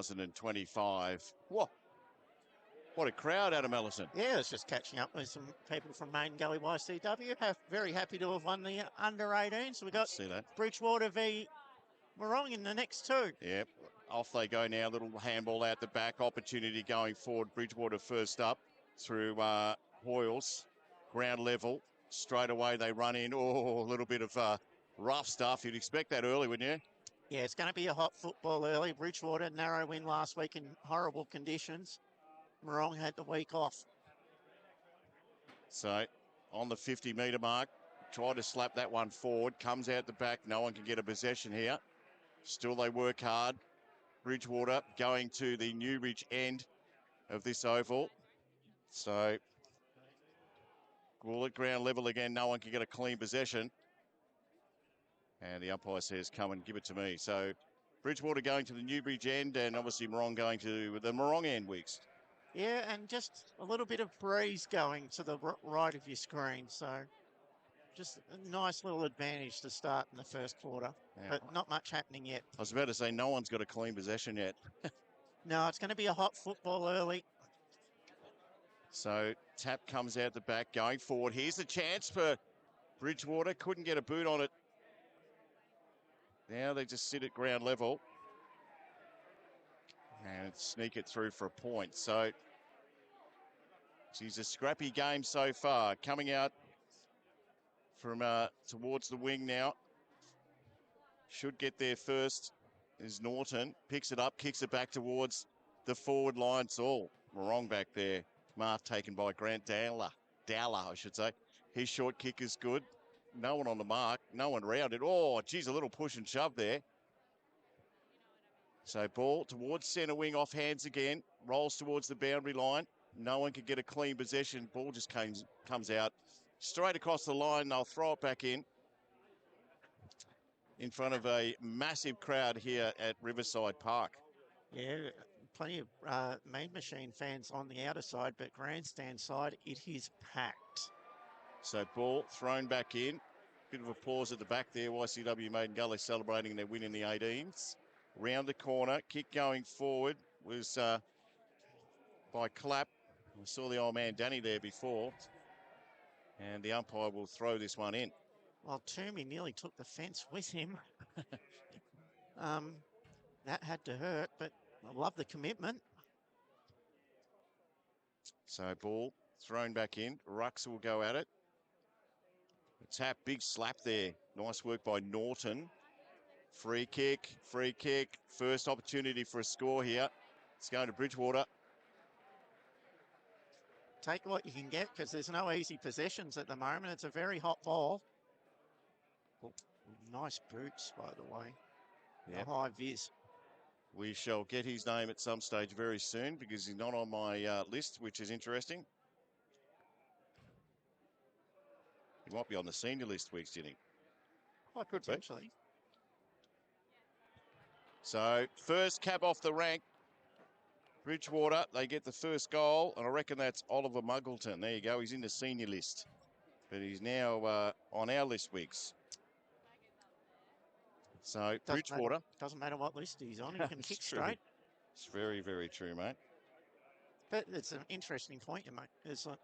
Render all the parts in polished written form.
2025. Whoa. What a crowd, Adam Ellison. Yeah, it's just catching up with some people from Maiden Gully YCW. Very happy to have won the under-18. So we got Bridgewater v Marong in the next two. Yep, off they go now. Little handball out the back. Opportunity going forward. Bridgewater first up through Hoyles. Ground level. Straight away they run in. Oh, a little bit of rough stuff. You'd expect that early, wouldn't you? Yeah, it's going to be a hot football early. Bridgewater, narrow win last week in horrible conditions. Marong had the week off. So on the 50-metre mark, try to slap that one forward. Comes out the back. No one can get a possession here. Still they work hard. Bridgewater going to the Newbridge end of this oval. So we'll at ground level again. No one can get a clean possession. And the umpire says, come and give it to me. So Bridgewater going to the Newbridge end, and obviously Marong going to the Marong end, Weeks. Yeah, and just a little bit of breeze going to the right of your screen. So just a nice little advantage to start in the first quarter. Yeah. But not much happening yet. I was about to say, no one's got a clean possession yet. No, it's going to be a hot football early. So tap comes out the back, going forward. Here's the chance for Bridgewater. Couldn't get a boot on it. Now they just sit at ground level and sneak it through for a point. So it's a scrappy game so far. Coming out from towards the wing now. Should get there first is Norton. Picks it up, kicks it back towards the forward line. It's all Marong back there. Mark taken by Grant Dowler, I should say. His short kick is good. No one on the mark. No one round it. Oh, geez, a little push and shove there. So ball towards centre wing, off hands again. Rolls towards the boundary line. No one can get a clean possession. Ball just comes out straight across the line. They'll throw it back in front of a massive crowd here at Riverside Park. Yeah, plenty of Mean Machine fans on the outer side, but grandstand side, it is packed. So ball thrown back in. Bit of applause at the back there. YCW Maiden Gully celebrating their win in the 18s. Round the corner, kick going forward was by Clapp. We saw the old man Danny there before. And the umpire will throw this one in. Well, Toomey nearly took the fence with him. That had to hurt, but I love the commitment. So ball thrown back in. Rux will go at it. A tap, big slap there. Nice work by Norton. Free kick. First opportunity for a score here. It's going to Bridgewater. Take what you can get because there's no easy possessions at the moment. It's a very hot ball. Oh, nice boots, by the way. Yeah, high vis. We shall get his name at some stage very soon because he's not on my list, which is interesting. He might be on the senior list, Weeks, do you think? Quite potentially. So, first cab off the rank. Bridgewater, they get the first goal, and I reckon that's Oliver Muggleton. There you go, he's in the senior list. But he's now on our list, Weeks. So, Bridgewater. Doesn't matter what list he's on, he can kick straight. It's very, very true, mate. But it's an interesting point you make. It's like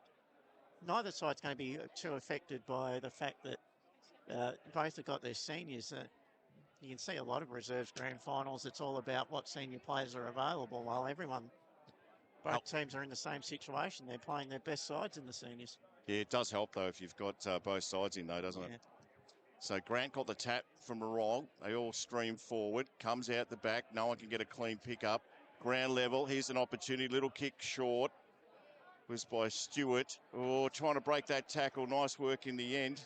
neither side's going to be too affected by the fact that both have got their seniors. You can see a lot of reserves grand finals. It's all about what senior players are available, while both teams are in the same situation. They're playing their best sides in the seniors. Yeah, it does help, though, if you've got both sides in, though, doesn't it? So Grant got the tap from Marong. They all stream forward. Comes out the back. No one can get a clean pick-up. Ground level. Here's an opportunity. Little kick short. Was by Stewart. Oh, trying to break that tackle. Nice work in the end.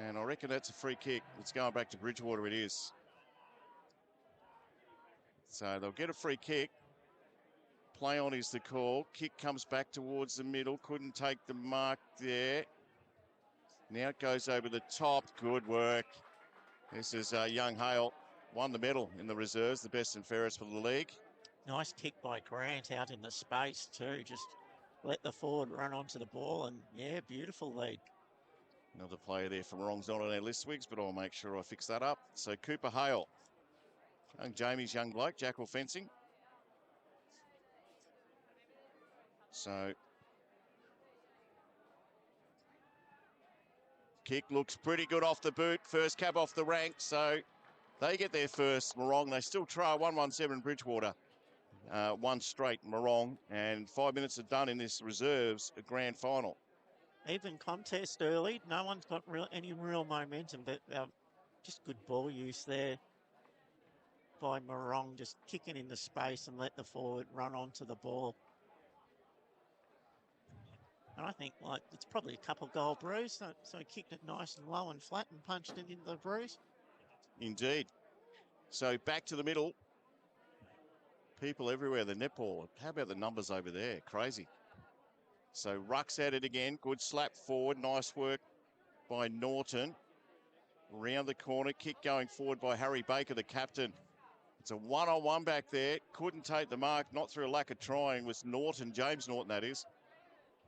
And I reckon that's a free kick. It's going back to Bridgewater, it is. So they'll get a free kick. Play on is the call. Kick comes back towards the middle. Couldn't take the mark there. Now it goes over the top. Good work. This is young Hale. Won the medal in the reserves, the best and fairest for the league. Nice kick by Grant out in the space too. Just let the forward run onto the ball and, yeah, beautiful lead. Another player there from Marong's not on our list, Wigs, but I'll make sure I fix that up. So Cooper Hale Young Jamie's young bloke, Jackal Fencing. So, kick looks pretty good off the boot. First cab off the rank, so they get their first. Marong, they still try 117 Bridgewater. One straight Marong, and 5 minutes are done in this reserves grand final. Even contest early. No one's got any real momentum, but just good ball use there by Marong, just kicking into space and let the forward run onto the ball. And I think it's probably a couple goal bruise, so he kicked it nice and low and flat and punched it into the bruise. Indeed. So back to the middle. People everywhere, the netball. How about the numbers over there? Crazy. So Ruck's at it again. Good slap forward. Nice work by Norton. Round the corner. Kick going forward by Harry Baker, the captain. It's a one-on-one back there. Couldn't take the mark, not through a lack of trying. Was Norton, James Norton, that is.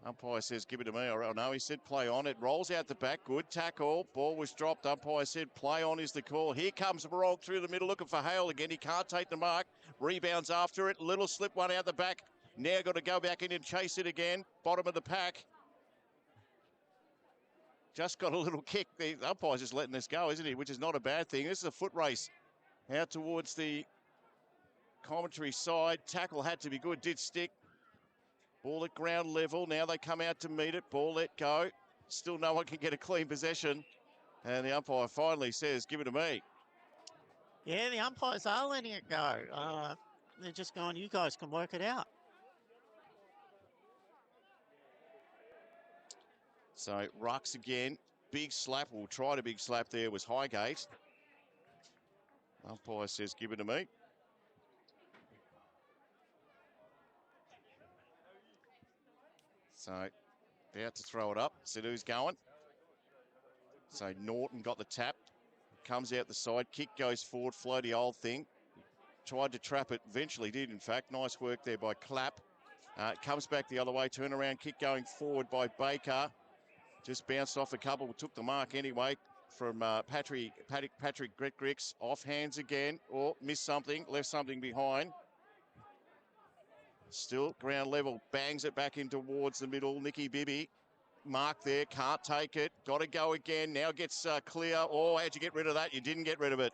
Umpire says, give it to me. Oh, no, he said play on. It rolls out the back. Good tackle. Ball was dropped. Umpire said play on is the call. Here comes Marong through the middle, looking for Hale again. He can't take the mark. Rebounds after it. Little slip one out the back. Now got to go back in and chase it again. Bottom of the pack. Just got a little kick. The umpire's just letting this go, isn't he? Which is not a bad thing. This is a foot race out towards the commentary side. Tackle had to be good. Did stick. Ball at ground level. Now they come out to meet it. Ball let go. Still no one can get a clean possession. And the umpire finally says, give it to me. Yeah, the umpires are letting it go. They're just going, you guys can work it out. So Rucks again. Big slap. We'll try a big slap there. Was Highgate. Umpire says, give it to me. So about to throw it up. See who's going. So Norton got the tap. Comes out the side. Kick goes forward. Floaty old thing. Tried to trap it. Eventually did, in fact. Nice work there by Clapp. It comes back the other way. Turnaround kick going forward by Baker. Just bounced off a couple. Took the mark anyway from Patrick Gricks. Off hands again. Or missed something. Left something behind. Still ground level. Bangs it back in towards the middle. Nicky Bibby. Mark there. Can't take it. Got to go again. Now gets clear. Oh, how'd you get rid of that? You didn't get rid of it.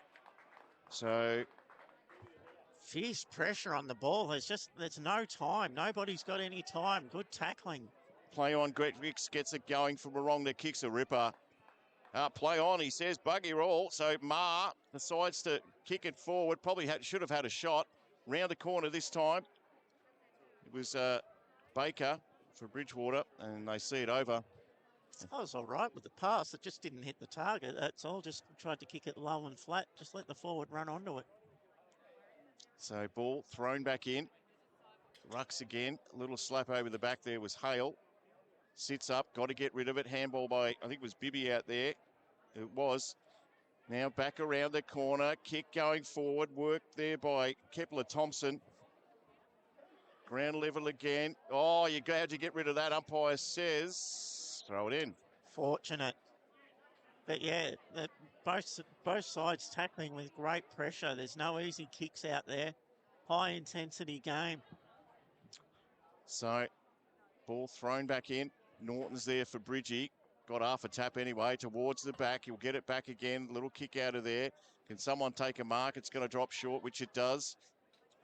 So fierce pressure on the ball. There's no time. Nobody's got any time. Good tackling. Play on. Gricks gets it going from Marong. That kicks a ripper. Play on, he says. Buggy roll. So Ma decides to kick it forward. Probably should have had a shot. Round the corner this time. It was Baker for Bridgewater, and they see it over. I was all right with the pass. It just didn't hit the target. That's all. Just tried to kick it low and flat. Just let the forward run onto it. So ball thrown back in. Rucks again. A little slap over the back there was Hale. Sits up. Got to get rid of it. Handball by, I think it was Bibby out there. It was. Now back around the corner. Kick going forward. Work there by Kepler-Thompson. Ground level again. Oh, you're glad to get rid of that. Umpire says throw it in. Fortunate. But yeah, both sides tackling with great pressure. There's no easy kicks out there. High intensity game. So ball thrown back in. Norton's there for Bridgie. Got half a tap anyway towards the back. He'll get it back again. Little kick out of there. Can someone take a mark? It's going to drop short, which it does.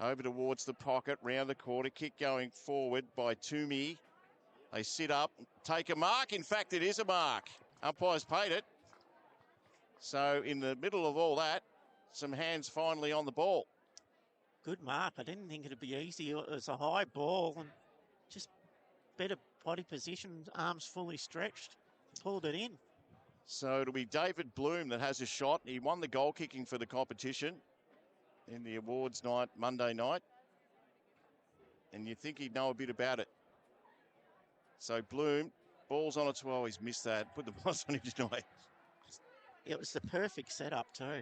Over towards the pocket, round the corner. Kick going forward by Toomey. They sit up, take a mark. In fact, it is a mark. Umpire's paid it. So in the middle of all that, some hands finally on the ball. Good mark. I didn't think it'd be easy. It was a high ball and just better body position, arms fully stretched, pulled it in. So it'll be David Bloom that has a shot. He won the goal kicking for the competition in the awards night, Monday night. And you think he'd know a bit about it. So Bloom, ball's on its way. Oh, he's missed that. Put the boss on him tonight. It was the perfect setup too.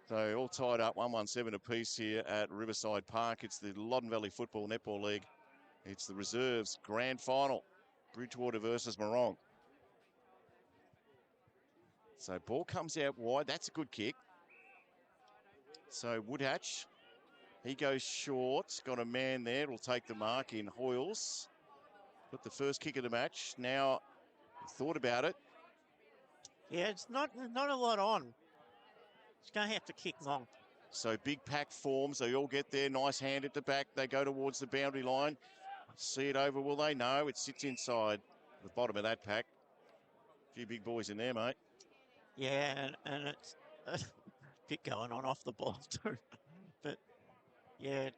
So all tied up, 1-1-7 apiece here at Riverside Park. It's the Loddon Valley Football Netball League. It's the reserves grand final. Bridgewater versus Marong. So ball comes out wide. That's a good kick. So Woodhatch, he goes short. Got a man there. Will take the mark in Hoyles. Put the first kick of the match. Now, thought about it. Yeah, it's not a lot on. It's going to have to kick long. So big pack forms. They all get there. Nice hand at the back. They go towards the boundary line. See it over, will they? No, it sits inside the bottom of that pack. A few big boys in there, mate. Yeah, and it's a bit going on off the ball too. But yeah,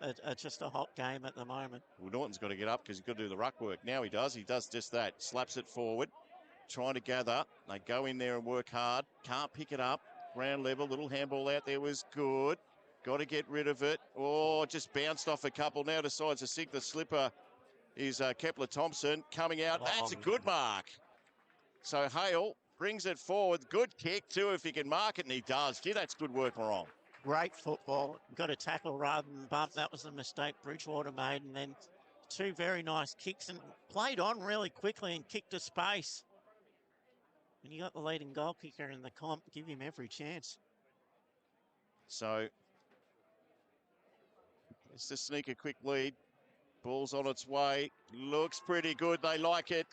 it's just a hot game at the moment. Well, Norton's got to get up because he's got to do the ruck work. Now he does. He does just that. Slaps it forward. Trying to gather. They go in there and work hard. Can't pick it up. Ground level. Little handball out there was good. Got to get rid of it. Oh, just bounced off a couple. Now decides to sink the slipper is Kepler Thompson coming out. Oh, That's a good mark. So Hale brings it forward. Good kick too if he can mark it, and he does. Gee, that's good work, Marong. Great football. Got to tackle rather than bump. That was the mistake Bridgewater made. And then two very nice kicks and played on really quickly and kicked to space. And you got the leading goal kicker in the comp. Give him every chance. So it's to sneak a quick lead. Ball's on its way. Looks pretty good. They like it.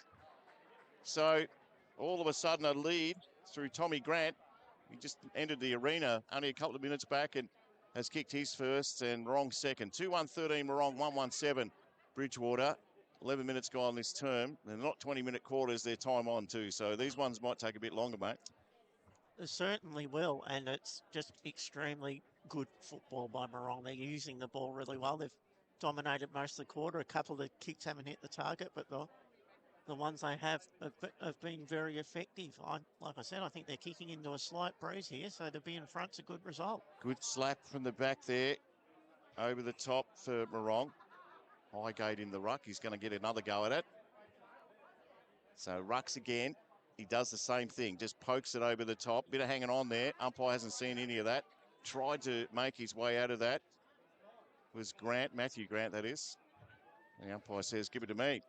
So all of a sudden a lead through Tommy Grant. He just entered the arena only a couple of minutes back and has kicked his first and Marong second. 2-1-13 Marong, 1-1-7 Bridgewater. 11 minutes gone this term. They're not 20-minute quarters, they're time on too. So these ones might take a bit longer, mate. It certainly will, and it's just extremely good football by Marong. They're using the ball really well. They've dominated most of the quarter. A couple of the kicks haven't hit the target, but the ones they have been very effective. Like I said, I think they're kicking into a slight breeze here, so to be in front's a good result. Good slap from the back there. Over the top for Marong. Highgate in the ruck. He's going to get another go at it. So rucks again. He does the same thing. Just pokes it over the top. Bit of hanging on there. Umpire hasn't seen any of that. Tried to make his way out of that. Was Grant, Matthew Grant, that is. The umpire says, give it to me.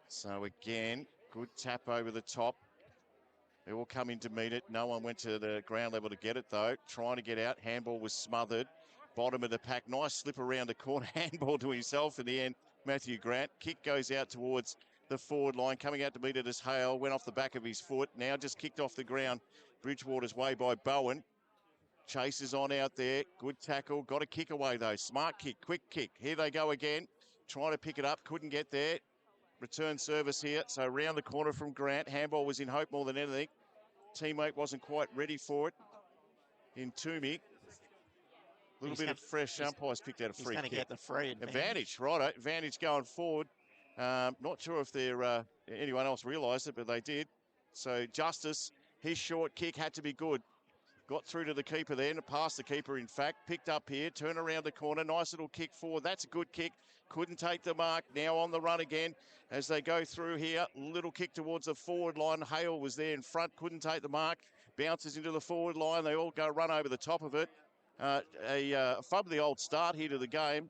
So again, good tap over the top. They all come in to meet it. No one went to the ground level to get it, though. Trying to get out. Handball was smothered. Bottom of the pack. Nice slip around the corner. Handball to himself in the end. Matthew Grant. Kick goes out towards the forward line. Coming out to meet it as Hale. Went off the back of his foot. Now just kicked off the ground. Bridgewater's way by Bowen. Chases on out there. Good tackle. Got a kick away, though. Smart kick. Quick kick. Here they go again. Trying to pick it up. Couldn't get there. Return service here. So round the corner from Grant. Handball was in hope more than anything. Teammate wasn't quite ready for it. In Toomey. A little bit of fresh. Umpires picked out a free kick. He's going to get the free advantage. Righto. Advantage going forward. Not sure if anyone else realised it, but they did. So Justice, his short kick had to be good. Got through to the keeper there, and past the keeper, in fact. Picked up here, turn around the corner. Nice little kick forward. That's a good kick. Couldn't take the mark. Now on the run again as they go through here. Little kick towards the forward line. Hale was there in front. Couldn't take the mark. Bounces into the forward line. They all go run over the top of it. A fub the old start here to the game.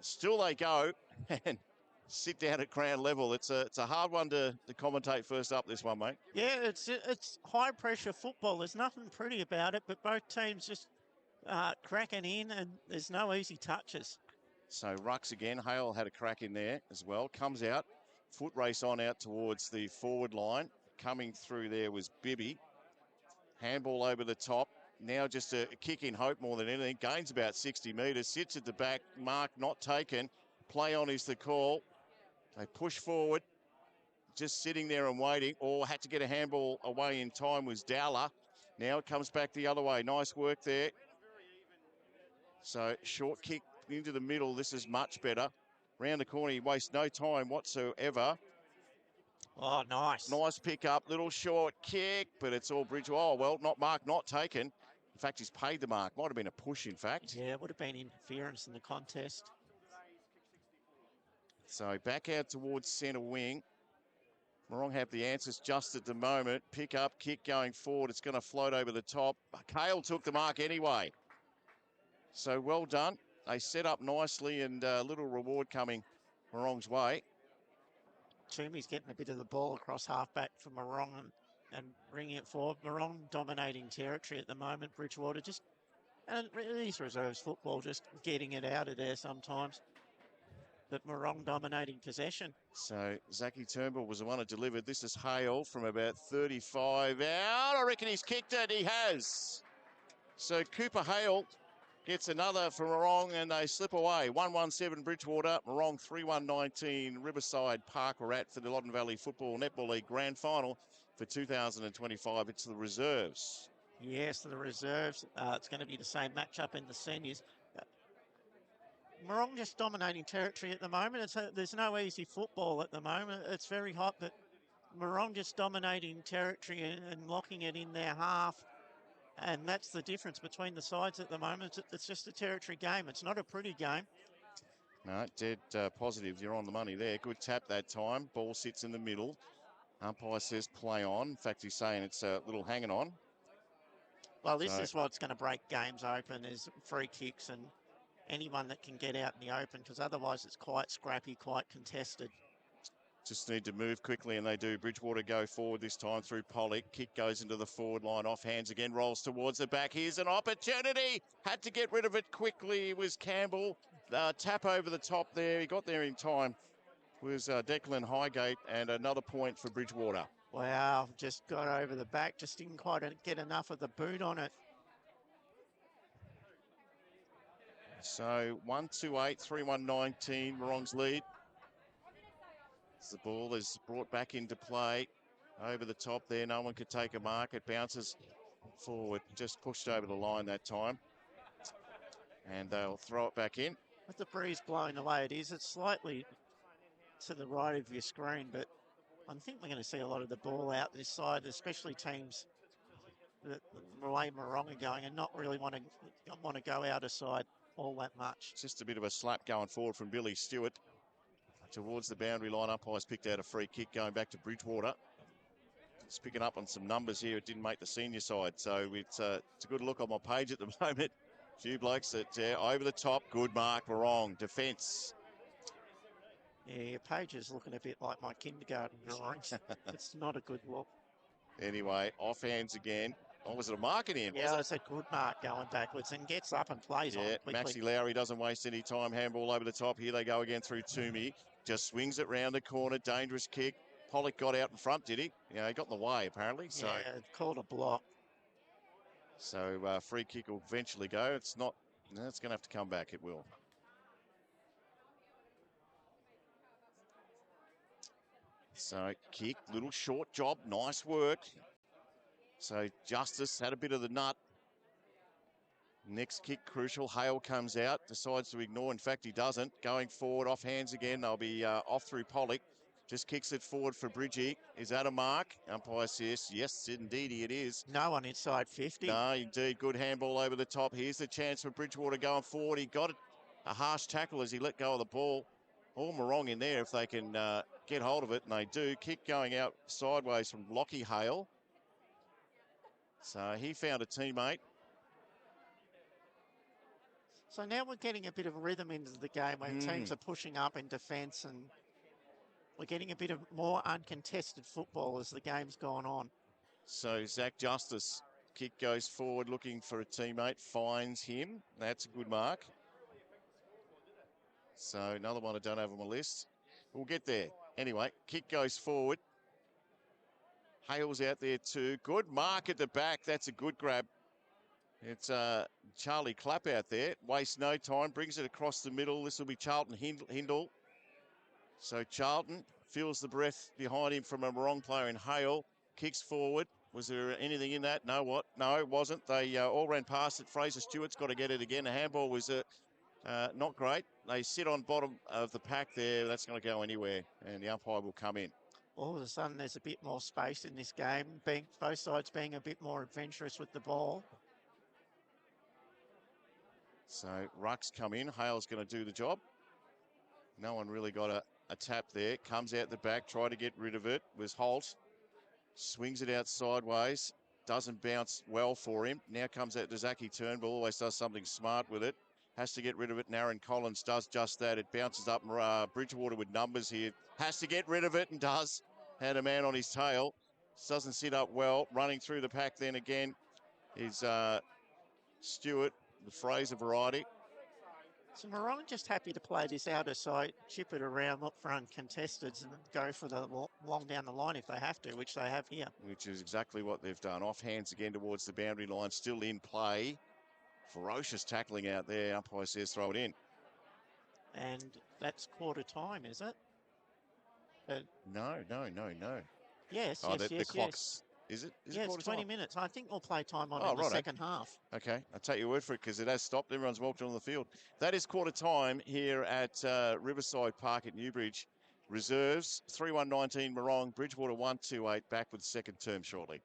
Still they go and sit down at ground level. It's a hard one to commentate first up, this one, mate. Yeah, it's high pressure football. There's nothing pretty about it, but both teams just cracking in, and there's no easy touches. So rucks again. Hale had a crack in there as well. Comes out. Foot race on out towards the forward line. Coming through there was Bibby. Handball over the top. Now just a kick in hope more than anything. Gains about 60 metres. Sits at the back. Mark not taken. Play on is the call. They push forward. Just sitting there and waiting. Or had to get a handball away in time was Dowler. Now it comes back the other way. Nice work there. So short kick into the middle. This is much better. Round the corner. He wastes no time whatsoever. Oh, nice. Nice pick up. Little short kick, but it's all Bridgewater. Oh, well, not mark, not taken. In fact, he's paid the mark. Might have been a push, in fact. Yeah, it would have been interference in the contest. So back out towards centre wing. Marong have the answers just at the moment. Pick up, kick going forward. It's going to float over the top. Kale took the mark anyway. So well done. They set up nicely and a little reward coming Marong's way. Toomey's getting a bit of the ball across halfback for Marong, and and bringing it forward. Marong dominating territory at the moment. Bridgewater just, and these reserves football, just getting it out of there sometimes. But Marong dominating possession. So Zachy Turnbull was the one that delivered. This is Hale from about 35 out. I reckon he's kicked it. He has. So Cooper Hale gets another from Marong and they slip away. 1-1-7 Bridgewater. Marong 3-1-19 Riverside Park we're at for the Loddon Valley Football Netball League Grand Final for 2025. It's the reserves. Yes, the reserves. It's going to be the same matchup in the seniors. Marong just dominating territory at the moment. There's no easy football at the moment. It's very hot, but Marong just dominating territory and locking it in their half. And that's the difference between the sides at the moment. It's just a territory game. It's not a pretty game. No, dead positive. You're on the money there. Good tap that time. Ball sits in the middle. Umpire says play on. In fact, he's saying it's a little hanging on. Well, this is what's going to break games open is free kicks and anyone that can get out in the open, because otherwise it's quite scrappy, quite contested. Just need to move quickly, and they do. Bridgewater go forward this time through Pollock. Kick goes into the forward line, off hands again, rolls towards the back. Here's an opportunity. Had to get rid of it quickly. It was Campbell. Tap over the top there. He got there in time. It was Declan Highgate, and another point for Bridgewater. Wow, just got over the back. Just didn't quite get enough of the boot on it. So 1-2-8, 3-1-19, Morong's lead. As the ball is brought back into play over the top there, no one could take a mark. It bounces forward, just pushed over the line that time. And they'll throw it back in. With the breeze blowing the way it is, it's slightly to the right of your screen, but I think we're going to see a lot of the ball out this side, especially teams the way Marong are going and not really want to go out of side all that much. Just a bit of a slap going forward from Billy Stewart towards the boundary line. Umpires picked out a free kick going back to Bridgewater. It's picking up on some numbers here. It didn't make the senior side, so it's a good look on my page at the moment. A few blokes that over the top. Good mark, Marong. Defence. Yeah, your page is looking a bit like my kindergarten drawings. It's not a good look. Anyway, off hands again. Oh, was it a mark in him? Yeah, it's a good mark going backwards and gets up and plays on it quickly. Maxi Lowry doesn't waste any time. Handball over the top. Here they go again through Toomey. Just swings it round the corner. Dangerous kick. Pollock got out in front, did he? Yeah, he got in the way, apparently. So. Yeah, called a block. So free kick will eventually go. It's not. No, it's going to have to come back. It will. So kick, little short job. Nice work. So Justice had a bit of the nut. Next kick crucial. Hale comes out, decides to ignore. In fact, he doesn't. Going forward, off hands again. They'll be off through Pollock. Just kicks it forward for Bridgie. Is that a mark? Umpire says, yes, indeed it is. No one inside 50. No, indeed. Good handball over the top. Here's the chance for Bridgewater going forward. He got it. A harsh tackle as he let go of the ball. All Marong in there if they can get hold of it, and they do. Kick going out sideways from Lockie Hale. So he found a teammate. So now we're getting a bit of rhythm into the game where teams are pushing up in defence, and we're getting a bit of more uncontested football as the game's gone on. So Zach Justice, kick goes forward looking for a teammate, finds him. That's a good mark. So another one I don't have on my list. We'll get there. Anyway, kick goes forward. Hale's out there too. Good mark at the back. That's a good grab. It's Charlie Clapp out there. Wastes no time. Brings it across the middle. This will be Charlton Hindle. So Charlton feels the breath behind him from a Marong player in Hale. Kicks forward. Was there anything in that? No, what? No, it wasn't. They all ran past it. Fraser Stewart's got to get it again. The handball was not great. They sit on bottom of the pack there. That's going to go anywhere, and the umpire will come in. All of a sudden, there's a bit more space in this game. Both sides being a bit more adventurous with the ball. So Rucks come in. Hale's going to do the job. No one really got a tap there. Comes out the back, tried to get rid of it. Was Holt. Swings it out sideways. Doesn't bounce well for him. Now comes out to Zachy Turnbull. Always does something smart with it. Has to get rid of it. And Aaron Collins does just that. It bounces up. Bridgewater with numbers here. Has to get rid of it and does. Had a man on his tail. Doesn't sit up well. Running through the pack then again is Stewart, the Fraser variety. So Marong just happy to play this outer side, chip it around, look for uncontested, and go for the long down the line if they have to, which they have here. Which is exactly what they've done. Off hands again towards the boundary line, still in play. Ferocious tackling out there. Umpire says throw it in. And that's quarter time, is it? No. Yes, Oh, yes, the yes, clock's, is it? Is yeah, it it's quarter 20 time? minutes. I think we'll play time on Oh, in the righto. second half. Okay, I'll take your word for it because it has stopped. Everyone's walked on the field. That is quarter time here at Riverside Park at Newbridge. Reserves 3-1-19 Marong, Bridgewater 1-2-8. Back with the second term shortly.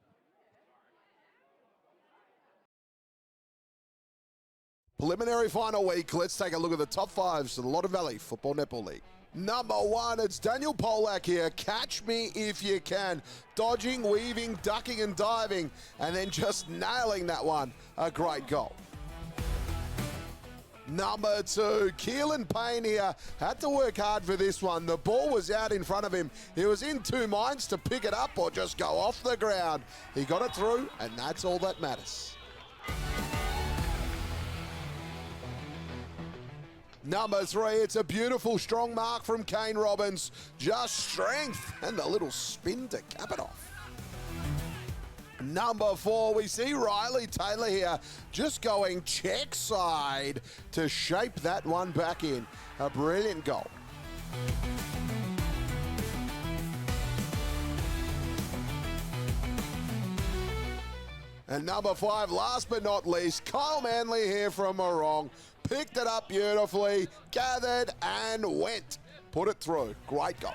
Preliminary final week. Let's take a look at the top fives of the Loddon Valley Football Netball League. Number 1, it's Daniel Polak here. Catch me if you can. Dodging, weaving, ducking and diving, and then just nailing that one. A great goal. Number 2, Keelan Payne here. Had to work hard for this one. The ball was out in front of him. He was in two minds to pick it up or just go off the ground. He got it through, and that's all that matters. Number 3, it's a beautiful strong mark from Kane Robbins. Just strength and the little spin to cap it off. Number 4, we see Riley Taylor here just going check side to shape that one back in. A brilliant goal. And number 5, last but not least, Kyle Manley here from Marong. Picked it up beautifully, gathered and went. Put it through. Great goal.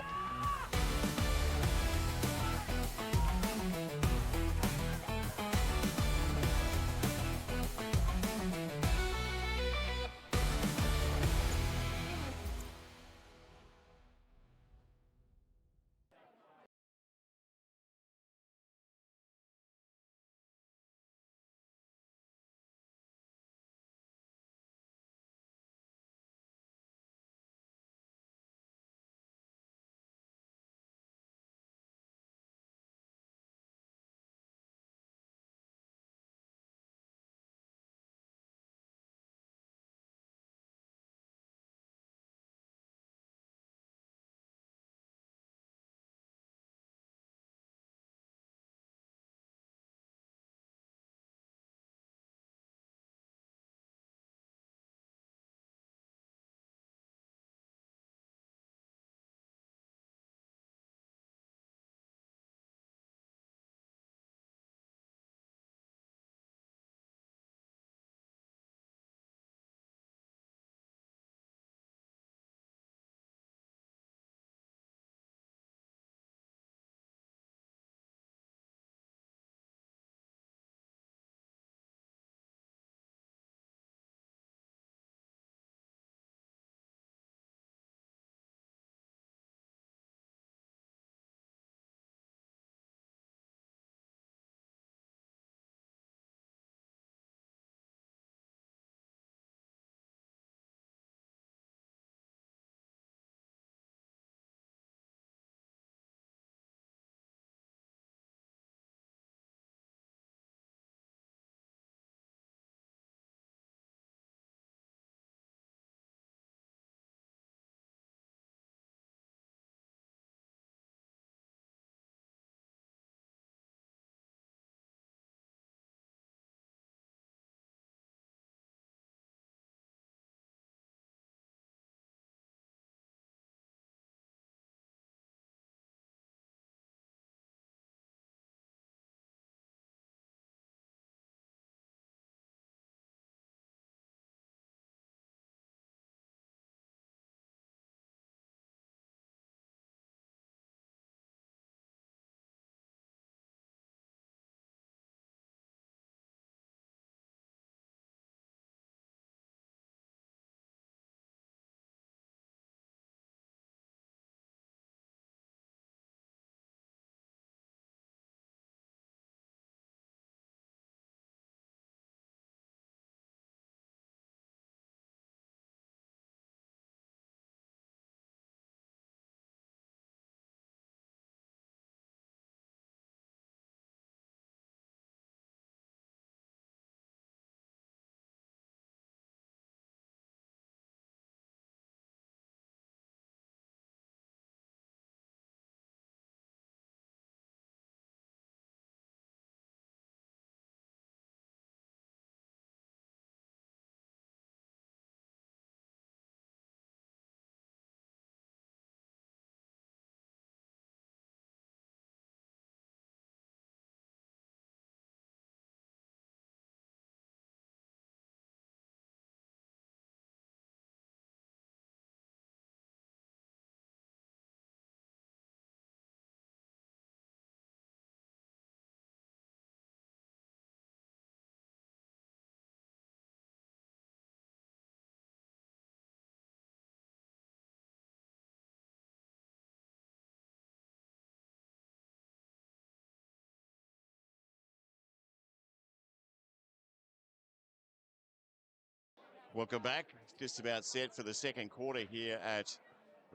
Welcome back. Just about set for the second quarter here at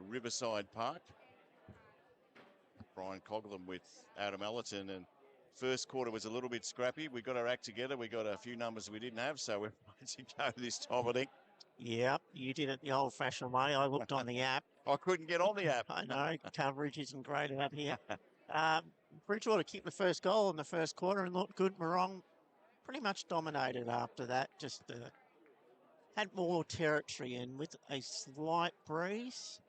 Riverside Park. Brian Coughlin with Adam Ellerton, and first quarter was a little bit scrappy. We got our act together. We got a few numbers we didn't have, so we're ready to go this time, I think. Yep, you did it the old-fashioned way. I looked on the app. I couldn't get on the app. I know, coverage isn't great out here. Bridgewater kicked the first goal in the first quarter and looked good. Marong pretty much dominated after that. Just had more territory, and with a slight breeze.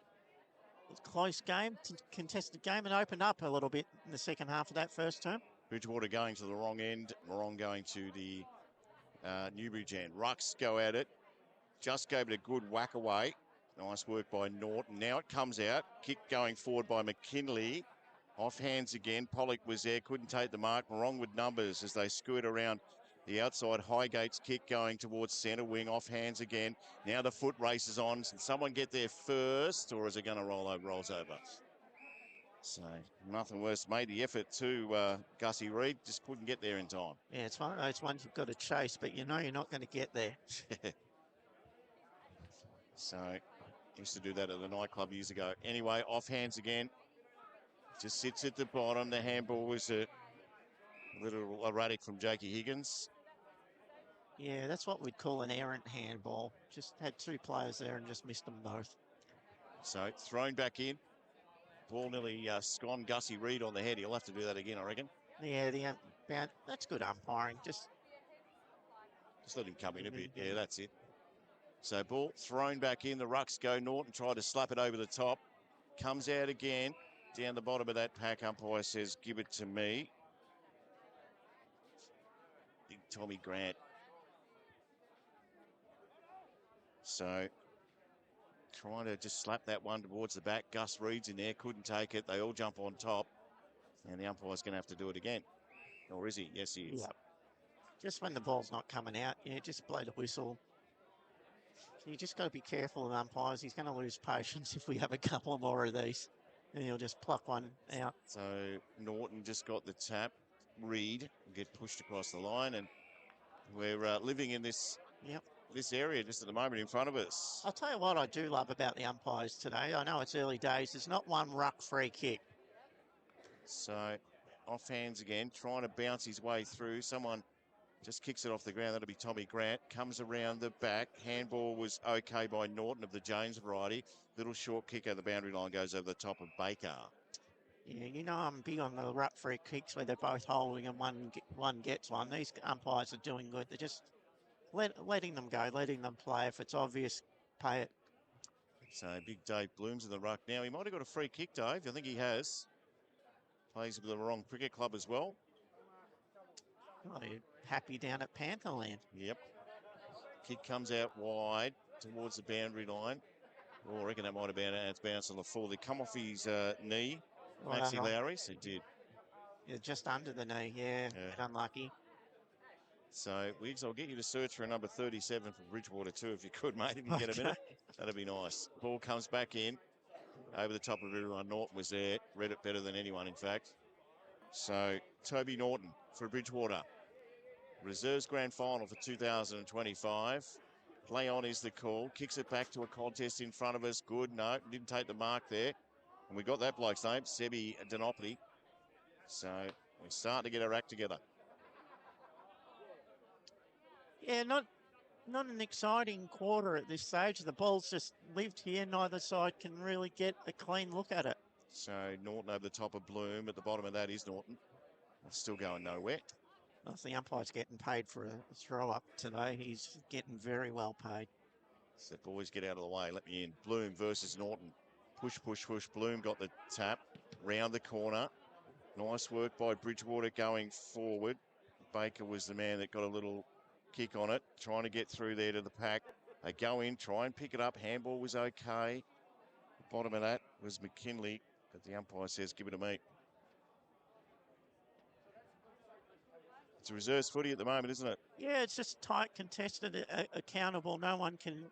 It's a close game, contested game, and opened up a little bit in the second half of that first term. Bridgewater going to the wrong end. Marong going to the Newbridge end. Rucks go at it. Just gave it a good whack away. Nice work by Norton. Now it comes out. Kick going forward by McKinley. Off hands again. Pollock was there. Couldn't take the mark. Marong with numbers as they scoot around the outside. Highgate's kick going towards centre wing. Off hands again. Now the foot race is on. Can someone get there first, or is it going to roll over? Rolls over. So nothing worse. Made the effort to Gussie Reid. Just couldn't get there in time. Yeah, it's one of those ones you've got to chase, but you know you're not going to get there. So used to do that at the nightclub years ago. Anyway, off hands again. Just sits at the bottom. The handball was a little erratic from Jakey Higgins. Yeah, that's what we'd call an errant handball. Just had two players there and just missed them both. So thrown back in. Ball nearly scon Gussie Reid on the head. He'll have to do that again, I reckon. Yeah, that's good umpiring. Just let him come in a bit. Yeah, that's it. So ball thrown back in. The Rucks go. Norton tried to slap it over the top. Comes out again. Down the bottom of that pack, umpire says, give it to me. Big Tommy Grant. So trying to just slap that one towards the back. Gus Reid's in there. Couldn't take it. They all jump on top. And the umpire's going to have to do it again. Or is he? Yes, he is. Yep. Just when the ball's not coming out, just blow the whistle. So you just got to be careful with umpires. He's going to lose patience if we have a couple more of these. And he'll just pluck one out. So Norton just got the tap. Reid will get pushed across the line. And we're living in this area just at the moment in front of us. I'll tell you what I do love about the umpires today. I know it's early days. There's not one ruck free kick. So off hands again, trying to bounce his way through. Someone just kicks it off the ground. That'll be Tommy Grant. Comes around the back. Handball was okay by Norton of the James variety. Little short kick over the boundary line goes over the top of Baker. Yeah, you know I'm big on the ruck free kicks where they're both holding and one gets one. These umpires are doing good. They're just letting them go, letting them play. If it's obvious, pay it. So big Dave Bloom's in the ruck now. He might have got a free kick, Dave. I think he has. Plays with the Marong Cricket Club as well. Oh, you're happy down at Pantherland. Yep. Kick comes out wide towards the boundary line. Oh, I reckon that might have been it's bounced on the floor. They come off his knee. Maxie Lowry, so did. Yeah, just under the knee, yeah. Unlucky. So, Wiggs, I'll get you to search for a number 37 for Bridgewater too, if you could, mate, if you get a minute. That'd be nice. Ball comes back in. Over the top of everyone. Norton was there. Read it better than anyone, in fact. So, Toby Norton for Bridgewater. Reserves Grand Final for 2025. Play on is the call. Kicks it back to a contest in front of us. Good. No, didn't take the mark there. And we got that bloke's name, Sebi Denopoli. So we're starting to get our act together. Yeah, not an exciting quarter at this stage. The ball's just lived here. Neither side can really get a clean look at it. So Norton over the top of Bloom. At the bottom of that is Norton. It's still going nowhere. I think the umpire's getting paid for a throw-up today. He's getting very well paid. So boys, get out of the way. Let me in. Bloom versus Norton. Push, push, push. Bloom got the tap. Round the corner. Nice work by Bridgewater going forward. Baker was the man that got a little kick on it. Trying to get through there to the pack. They go in, try and pick it up. Handball was okay. The bottom of that was McKinley. But the umpire says, give it to me. It's a reserves footy at the moment, isn't it? Yeah, it's just tight, contested, accountable. No one can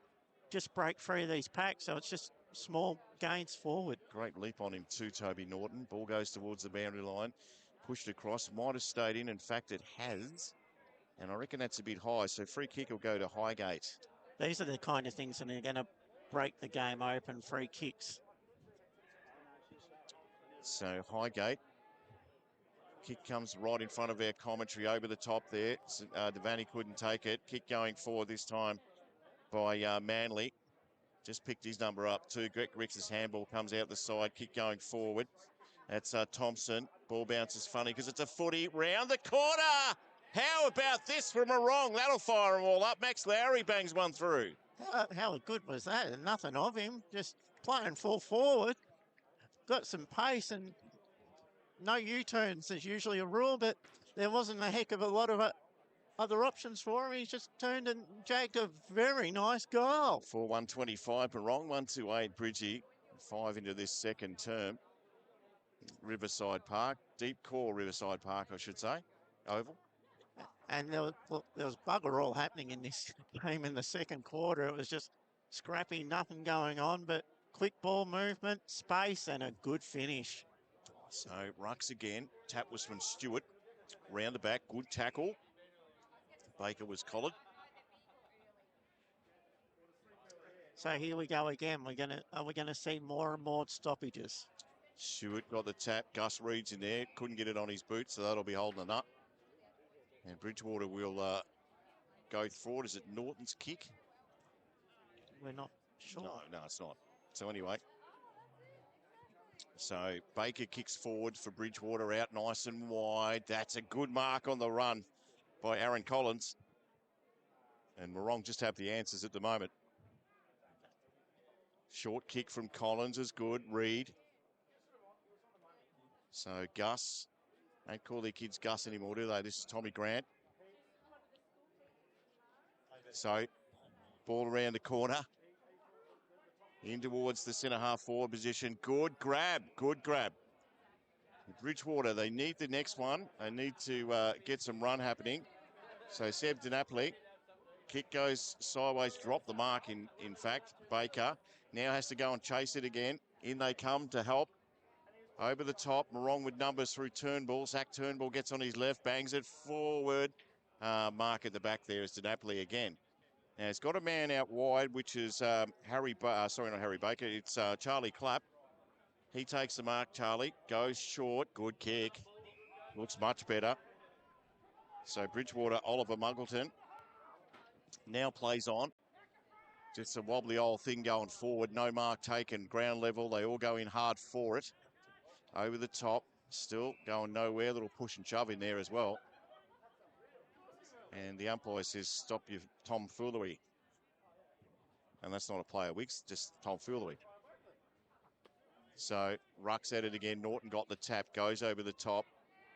just break free of these packs. So it's just small gains forward. Great leap on him too, Toby Norton. Ball goes towards the boundary line. Pushed across. Might have stayed in. In fact, it has. And I reckon that's a bit high. So free kick will go to Highgate. These are the kind of things that are going to break the game open, free kicks. So Highgate. Kick comes right in front of our commentary over the top there. Devaney couldn't take it. Kick going forward this time by Manly. Just picked his number up too. Greg Ricks' handball comes out the side. Kick going forward. That's Thompson. Ball bounces funny because it's a footy. Round the corner. How about this from Marong? That'll fire them all up. Max Lowry bangs one through. How good was that? Nothing of him. Just playing full forward. Got some pace and no U-turns is usually a rule, but there wasn't a heck of a lot of other options for him. He's just turned and jagged a very nice goal. For 125, Marong, 128, Bridgie. 5 into this second term. Riverside Park, deep core Riverside Park, I should say. Oval. And there was bugger all happening in this game in the second quarter. It was just scrappy, nothing going on, but quick ball movement, space, and a good finish. So Rucks again. Tap was from Stewart. Round the back, good tackle. Baker was collared. So here we go again. Are we gonna see more and more stoppages? Stewart got the tap. Gus Reed's in there. Couldn't get it on his boot, so that'll be holding it up. And Bridgewater will go forward. Is it Norton's kick? We're not sure. No, it's not. So anyway. So Baker kicks forward for Bridgewater, out nice and wide. That's a good mark on the run by Aaron Collins. And Marong just have the answers at the moment. Short kick from Collins is good. Reed. So Gus. Don't call their kids Gus anymore, do they? This is Tommy Grant. So ball around the corner. In towards the centre half forward position. Good grab. Bridgewater, they need the next one. They need to get some run happening. So Seb DiNapoli, kick goes sideways, drop the mark in fact. Baker now has to go and chase it again. In they come to help. Over the top, Marong with numbers through Turnbull. Zach Turnbull gets on his left, bangs it forward. Mark at the back there is DiNapoli again. Now, it's got a man out wide, which is not Harry Baker. It's Charlie Clapp. He takes the mark, Charlie. Goes short. Good kick. Looks much better. So Bridgewater, Oliver Muggleton now plays on. Just a wobbly old thing going forward. No mark taken. Ground level. They all go in hard for it. Over the top. Still going nowhere. Little push and shove in there as well. And the umpire says, stop your tomfoolery. And that's not a player, Wicks, just tomfoolery. So Ruck's at it again. Norton got the tap, goes over the top.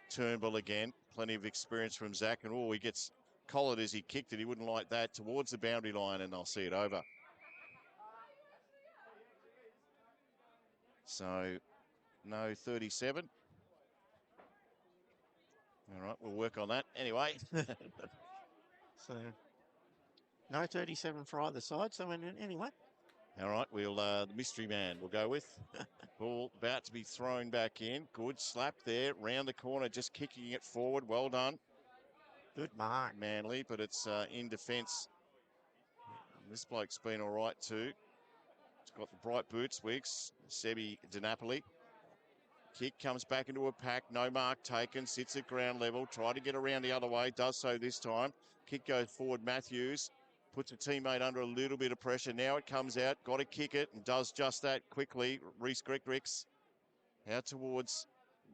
Turnbull again. Plenty of experience from Zach. And he gets collared as he kicked it. He wouldn't like that. Towards the boundary line, and they'll see it over. So no 37. All right, we'll work on that. Anyway. So no 37 for either side. So anyway. All right, the mystery man we'll go with. Ball about to be thrown back in. Good slap there. Round the corner, just kicking it forward. Well done. Good mark. Manly, but it's in defence. This bloke's been all right too. He's got the bright boots, Wicks. Sebi DiNapoli. Kick comes back into a pack. No mark taken. Sits at ground level. Try to get around the other way. Does so this time. Kick goes forward. Matthews puts a teammate under a little bit of pressure. Now it comes out. Got to kick it and does just that quickly. Reece Griggricks out towards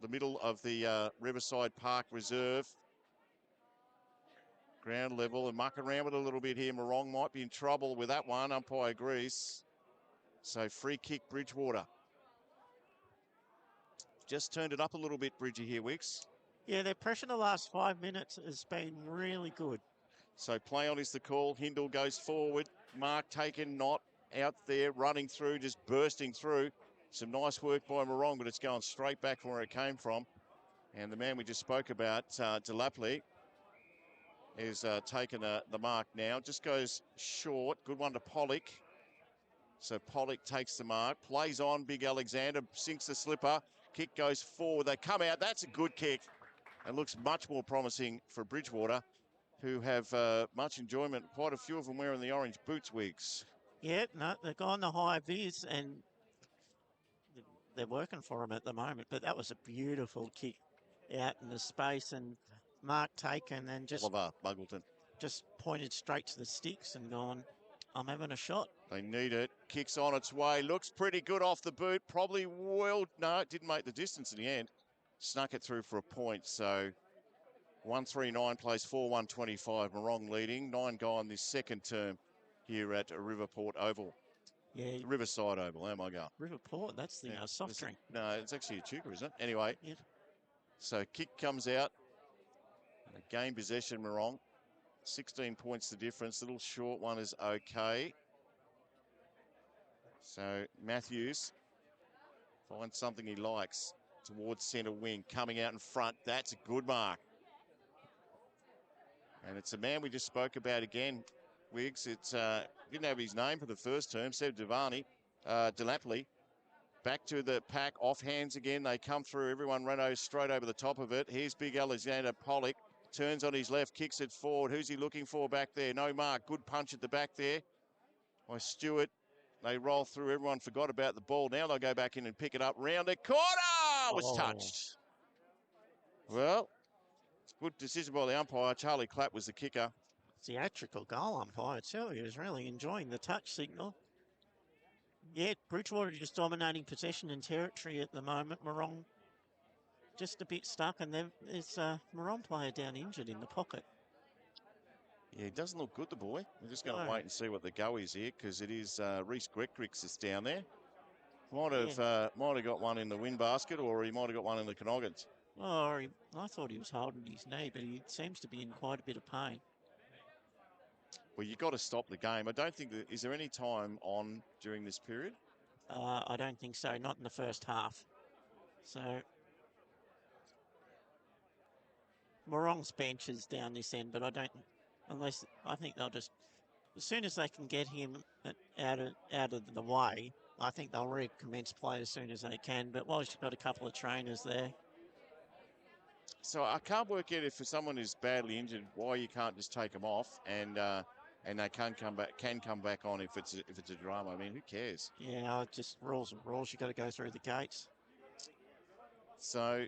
the middle of the Riverside Park Reserve. Ground level and muck around with a little bit here. Marong might be in trouble with that one. Umpire agrees. So free kick Bridgewater. Just turned it up a little bit, Bridgie here, Wicks. Yeah, their pressure in the last 5 minutes has been really good. So play on is the call. Hindle goes forward. Mark taken, not out there, running through, just bursting through. Some nice work by Marong, but it's going straight back from where it came from. And the man we just spoke about, DiNapoli, is taken the mark now. Just goes short. Good one to Pollock. So Pollock takes the mark. Plays on. Big Alexander sinks the slipper. Kick goes forward. They come out. That's a good kick. It looks much more promising for Bridgewater. who have much enjoyment. Quite a few of them wearing the orange boots wigs. Yeah, no, they've gone the high vis and they're working for him at the moment. But that was a beautiful kick out in the space, and Mark taken and Oliver Muggleton. just pointed straight to the sticks and gone, I'm having a shot. They need it. Kicks on its way. Looks pretty good off the boot. Probably will. No, it didn't make the distance in the end. Snuck it through for a point. So 139 plays 4-125. Marong leading. 9 gone this second term here at Riverport Oval. Yeah, Riverside Oval. How am I going? Riverport, that's the soft drink. No, it's actually a Chuka, isn't it? Anyway. Yeah. So kick comes out. Game possession, Marong. 16 points the difference. Little short one is okay. So Matthews finds something he likes towards centre wing. Coming out in front. That's a good mark. And it's a man we just spoke about again, Wiggs. It's didn't have his name for the first term. Seb Delapoli. Back to the pack. Off hands again. They come through. Everyone Renault straight over the top of it. Here's big Alexander Pollock. Turns on his left. Kicks it forward. Who's he looking for back there? No mark. Good punch at the back there by Stewart. They roll through. Everyone forgot about the ball. Now they'll go back in and pick it up. Round the corner. Was touched. Well, good decision by the umpire. Charlie Clapp was the kicker. Theatrical goal umpire, I tell you, is really enjoying the touch signal. Yeah, Bridgewater just dominating possession and territory at the moment. Marong just a bit stuck, and there's a Marong player down injured in the pocket. Yeah, he doesn't look good, the boy. We're just going to wait and see what the go is here, because it is Reece Greckrix that's down there. Might have got one in the wind basket, or he might have got one in the Canoggins. Oh, I thought he was holding his knee, but he seems to be in quite a bit of pain. Well, you've got to stop the game. I don't think is there any time on during this period? I don't think so, not in the first half. So Morong's bench is down this end, but I think they'll just, as soon as they can get him out of the way, I think they'll recommence play as soon as they can. But while you've got a couple of trainers there. So I can't work out if for someone who's badly injured, why you can't just take them off and they can come back on if it's a drama. I mean, who cares? Yeah, just rules and rules. You've got to go through the gates. So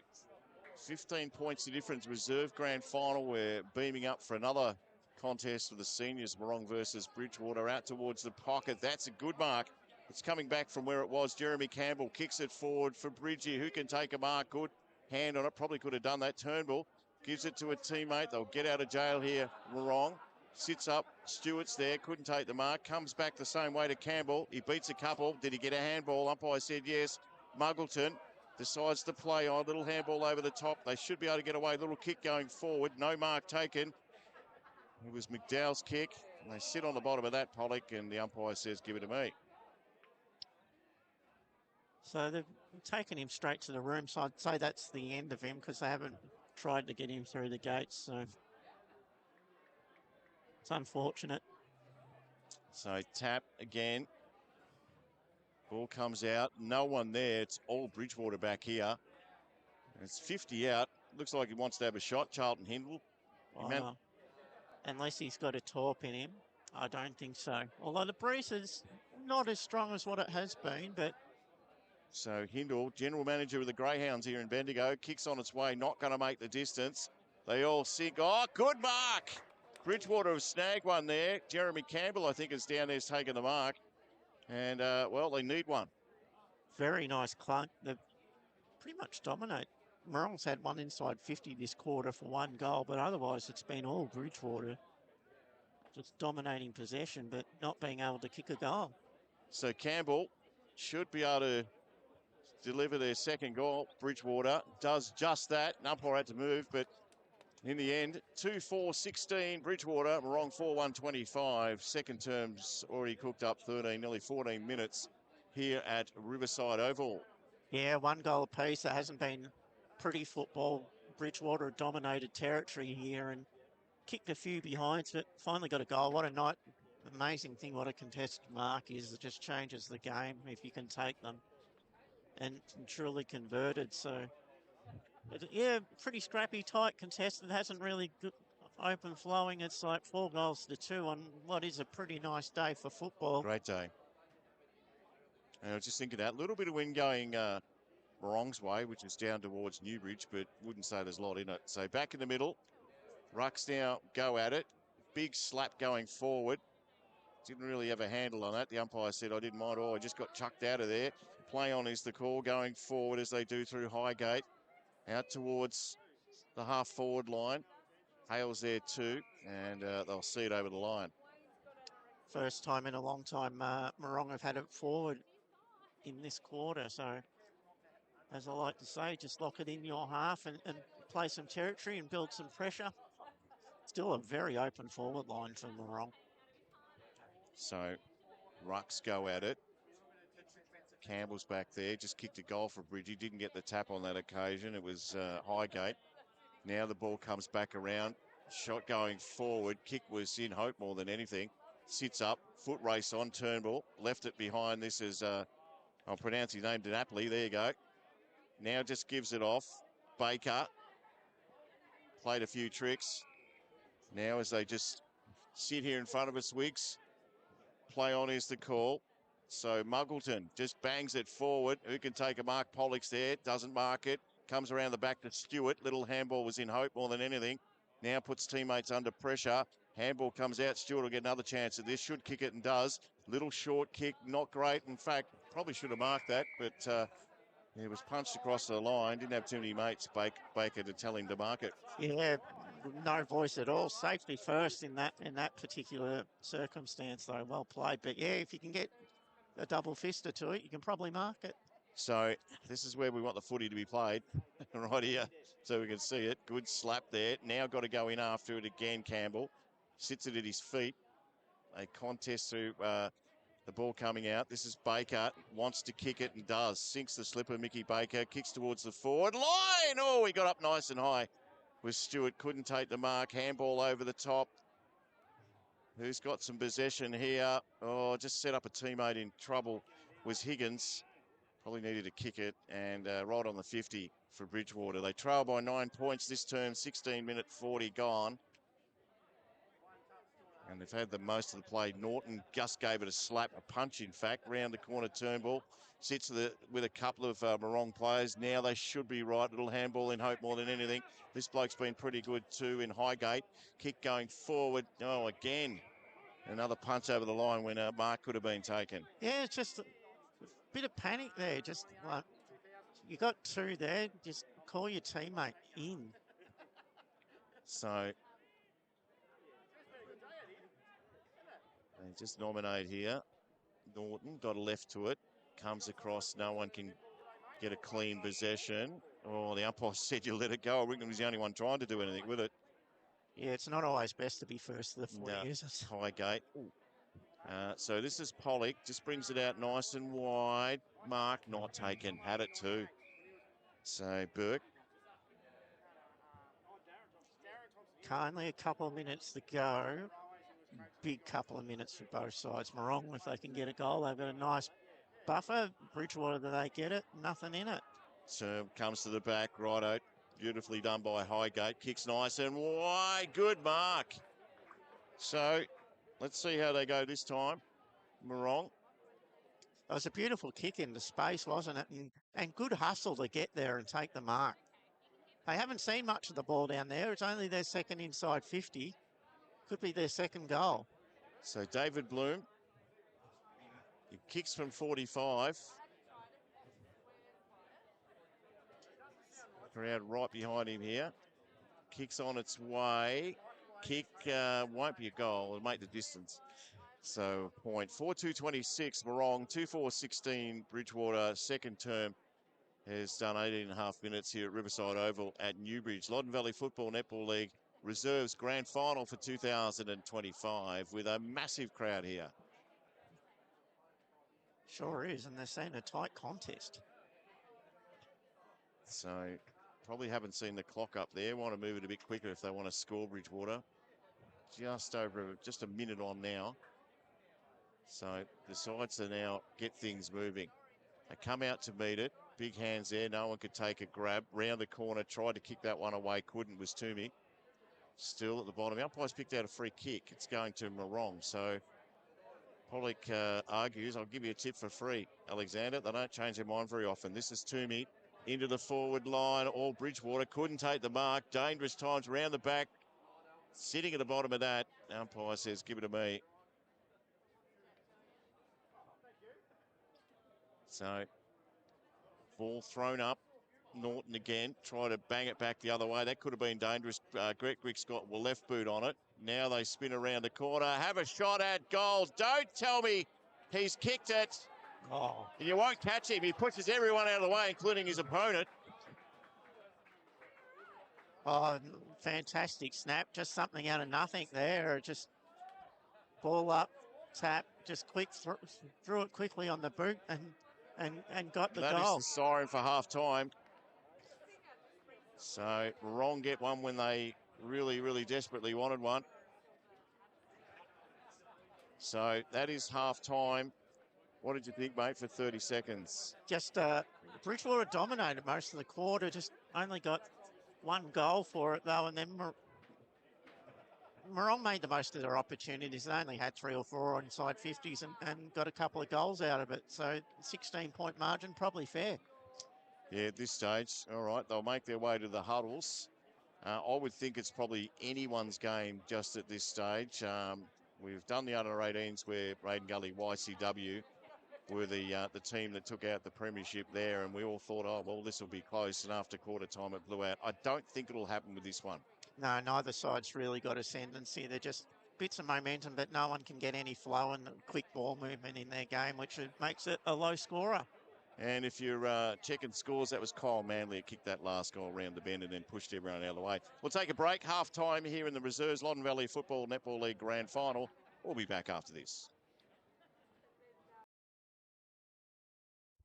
15 points the difference. Reserve grand final. We're beaming up for another contest with the seniors. Marong versus Bridgewater out towards the pocket. That's a good mark. It's coming back from where it was. Jeremy Campbell kicks it forward for Bridgie, who can take a mark. Good hand on it. Probably could have done that. Turnbull gives it to a teammate. They'll get out of jail here. Marong sits up. Stewart's there. Couldn't take the mark. Comes back the same way to Campbell. He beats a couple. Did he get a handball? Umpire said yes. Muggleton decides to play on. Little handball over the top. They should be able to get away. Little kick going forward. No mark taken. It was McDowell's kick. And they sit on the bottom of that, Pollock, and the umpire says, give it to me. So they've taken him straight to the room. So I'd say that's the end of him because they haven't tried to get him through the gates. So it's unfortunate. So tap again. Ball comes out. No one there. It's all Bridgewater back here. It's 50 out. Looks like he wants to have a shot. Charlton Hindle. Unless he's got a torp in him. I don't think so. Although the breeze is not as strong as what it has been, but... So Hindle, general manager of the Greyhounds here in Bendigo, kicks on its way, not going to make the distance. They all sink. Oh, good mark. Bridgewater have snagged one there. Jeremy Campbell, I think, is down there, taking the mark. And, well, they need one. Very nice clunk. They pretty much dominate. Marong's had one inside 50 this quarter for one goal, but otherwise it's been all Bridgewater. Just dominating possession, but not being able to kick a goal. So Campbell should be able to deliver their second goal. Bridgewater does just that. Umpire had to move, but in the end, 2-4-16. Bridgewater, Marong 4-1-25. Second term's already cooked up 13, nearly 14 minutes here at Riverside Oval. Yeah, one goal apiece. There hasn't been pretty football. Bridgewater dominated territory here and kicked a few behinds, but finally got a goal. What a night. Amazing thing what a contested mark is. It just changes the game if you can take them. And truly converted. So, but yeah, pretty scrappy, tight contested. Hasn't really open flowing. It's like 4 goals to 2 on what is a pretty nice day for football. Great day. And I was just thinking that little bit of wind going Marong's way, which is down towards Newbridge, but wouldn't say there's a lot in it. So back in the middle, Rucks now go at it. Big slap going forward. Didn't really have a handle on that. The umpire said, I didn't mind. Oh, I just got chucked out of there. Play on is the call going forward as they do through Highgate. Out towards the half-forward line. Hale's there too, and they'll see it over the line. First time in a long time Marong have had it forward in this quarter. So, as I like to say, just lock it in your half and play some territory and build some pressure. Still a very open forward line for Marong. So, Rucks go at it. Campbell's back there, just kicked a goal for Bridgie. Didn't get the tap on that occasion. It was Highgate. Now the ball comes back around. Shot going forward. Kick was in hope more than anything. Sits up. Foot race on Turnbull. Left it behind. This is, I'll pronounce his name Napoli. There you go. Now just gives it off. Baker. Played a few tricks. Now as they just sit here in front of us, Wiggs. Play on is the call. So Muggleton just bangs it forward. Who can take a mark? Pollock's there. Doesn't mark it. Comes around the back to Stewart. Little handball was in hope more than anything. Now puts teammates under pressure. Handball comes out. Stewart will get another chance at this. Should kick it and does. Little short kick. Not great. In fact, probably should have marked that. But it was punched across the line. Didn't have too many mates, Baker, to tell him to mark it. Yeah, no voice at all. Safety first in that particular circumstance, though. Well played. But yeah, if you can get a double fister to it, you can probably mark it. So this is where we want the footy to be played, right here, so we can see it. Good slap there. Now got to go in after it again, Campbell. Sits it at his feet. A contest through the ball coming out. This is Baker. Wants to kick it and does. Sinks the slipper, Mickey Baker. Kicks towards the forward line. Oh, he got up nice and high. Was Stewart. Couldn't take the mark. Handball over the top. Who's got some possession here? Oh, just set up a teammate in trouble was Higgins. Probably needed to kick it, and right on the 50 for Bridgewater. They trail by 9 points this term, 16-minute 40 gone. And they've had the most of the play. Norton just gave it a slap, a punch, in fact, round the corner. Turnbull sits with a couple of Marong players. Now they should be right. Little handball in hope more than anything. This bloke's been pretty good too in Highgate. Kick going forward. Oh, again. Another punch over the line when a mark could have been taken. Yeah, it's just a bit of panic there. Just like you got 2 there, just call your teammate in. So they just nominate here. Norton got a left to it. Comes across. No one can get a clean possession. Oh, the umpire said you let it go. Rickman was the only one trying to do anything with it. Yeah, it's not always best to be first to the 40, No, is it? Highgate. So this is Pollock. Just brings it out nice and wide. Mark not taken. Had it too. So Burke. Only a couple of minutes to go. Big couple of minutes for both sides. Marong, if they can get a goal, they've got a nice buffer. Bridgewater, do they get it? Nothing in it. So comes to the back. Righto. Beautifully done by Highgate. Kicks nice and wide. Good mark. So let's see how they go this time. Marong. It was a beautiful kick into space, wasn't it? And good hustle to get there and take the mark. They haven't seen much of the ball down there. It's only their second inside 50. Could be their second goal. So David Bloom. He kicks from 45. Crowd right behind him here. Kicks on its way. Kick won't be a goal. It'll make the distance. So point 4-2-26 Marong, 2-4-16 Bridgewater. Second term has done 18.5 minutes here at Riverside Oval at Newbridge. Loddon Valley Football Netball League reserves grand final for 2025 with a massive crowd here. Sure is, and they're seeing a tight contest. So probably haven't seen the clock up there. Want to move it a bit quicker if they want to score Bridgewater. Just a minute on now. So the sides are now get things moving. They come out to meet it. Big hands there. No one could take a grab. Round the corner, tried to kick that one away. Couldn't, was Toomey. Still at the bottom. The umpire's picked out a free kick. It's going to Marong. So Pollock argues, I'll give you a tip for free, Alexander. They don't change their mind very often. This is Toomey into the forward line. All Bridgewater couldn't take the mark. Dangerous times around the back. Sitting at the bottom of that. The umpire says, give it to me. So ball thrown up. Norton again, try to bang it back the other way. That could have been dangerous. Greg's got a left boot on it. Now they spin around the corner. Have a shot at goal. Don't tell me he's kicked it. Oh, You won't catch him. He pushes everyone out of the way, including his opponent. oh, fantastic snap. Just something out of nothing there. Just ball up, tap, just quick threw it quickly on the boot and got the That goal. is the siren for half time. So Marong get one when they really, really desperately wanted one. So that is half time. What did you think, mate, for 30 seconds? Just Bridgewater dominated most of the quarter. Just only got one goal for it though, and then Marong made the most of their opportunities. They only had 3 or 4 inside 50s and got a couple of goals out of it. So 16-point margin, probably fair. Yeah, at this stage, all right, they'll make their way to the huddles. I would think it's probably anyone's game just at this stage. We've done the under-18s where Braden Gully YCW were the team that took out the premiership there, and we all thought, oh, well, this will be close, and after quarter time it blew out. I don't think it'll happen with this one. No, neither side's really got ascendancy. They're just bits of momentum, but no one can get any flow and quick ball movement in their game, which makes it a low scorer. And if you're checking scores, that was Kyle Manley who kicked that last goal around the bend and then pushed everyone out of the way. We'll take a break. Half time here in the reserves. Loddon Valley Football Netball League Grand Final. We'll be back after this.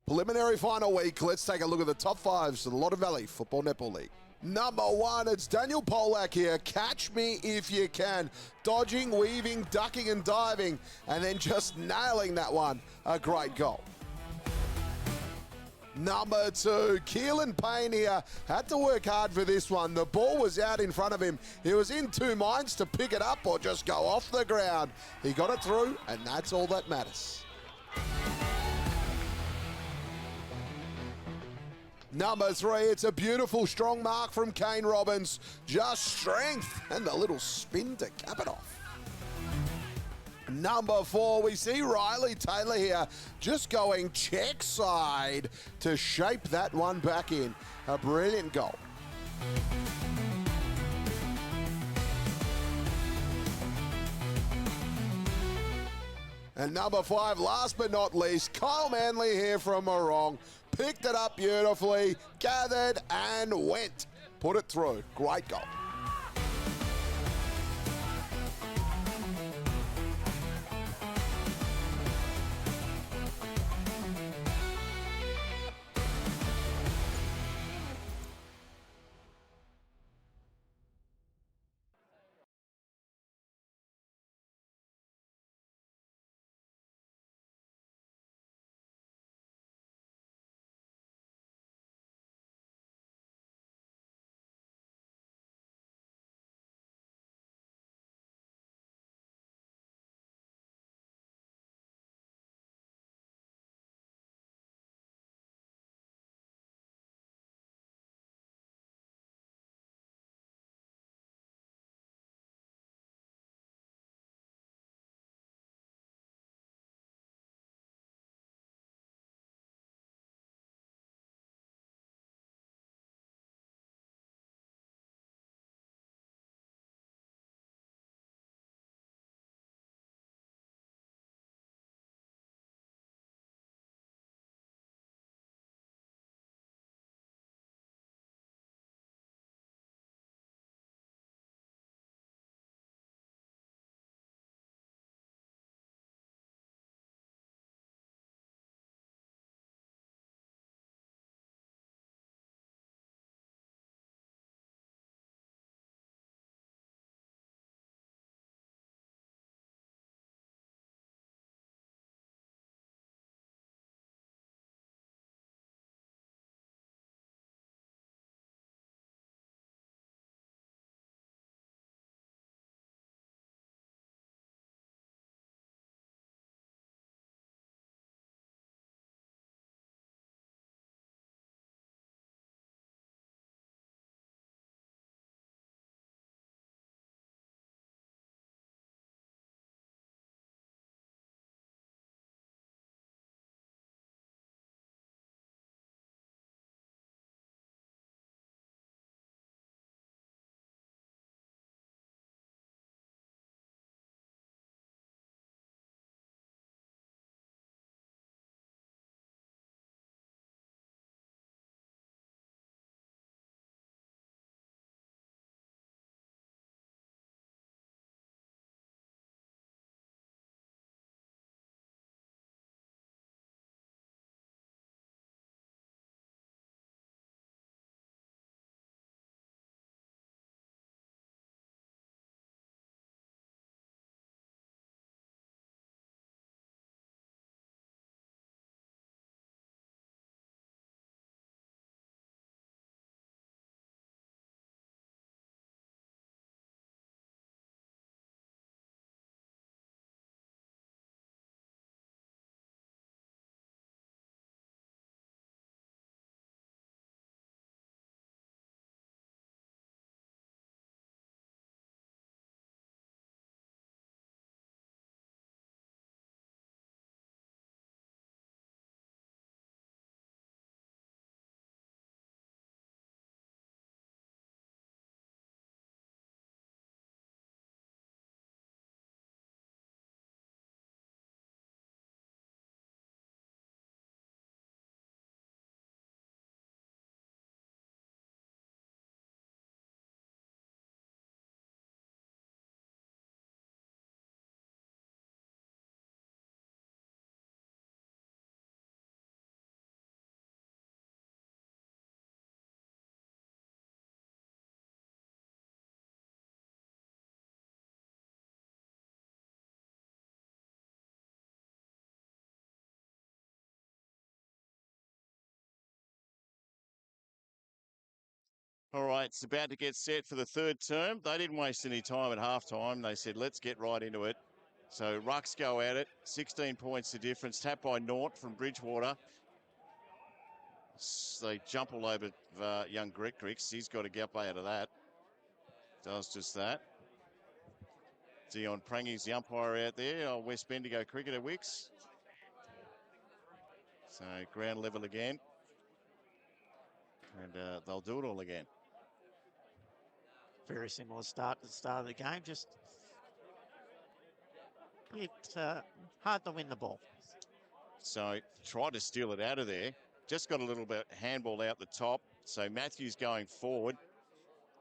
Preliminary final week. Let's take a look at the top 5s of the Loddon Valley Football Netball League. Number 1, it's Daniel Polak here. Catch me if you can. Dodging, weaving, ducking and diving, and then just nailing that one. A great goal. Number 2, Keelan Payne here. Had to work hard for this one. The ball was out in front of him. He was in 2 minds to pick it up or just go off the ground. He got it through, and that's all that matters. Number 3, it's a beautiful strong mark from Kane Robbins. Just strength and the little spin to cap it off. Number 4, we see Riley Taylor here just going check side to shape that one back in. A brilliant goal. And number 5, last but not least, Kyle Manley here from Marong. Picked it up beautifully, gathered and went. Put it through. Great goal. All right, it's about to get set for the third term. They didn't waste any time at halftime. They said, let's get right into it. So Rucks go at it. 16 points the difference. Tap by Naught from Bridgewater. They jump all over young Gricks. He's got to get up out of that. Does just that. Dion Prangy's the umpire out there. Oh, West Bendigo cricketer Wicks. So ground level again. And they'll do it all again. Very similar start to the start of the game. Just it's hard to win the ball. So tried to steal it out of there. Just got a little bit handball out the top. So Matthews going forward.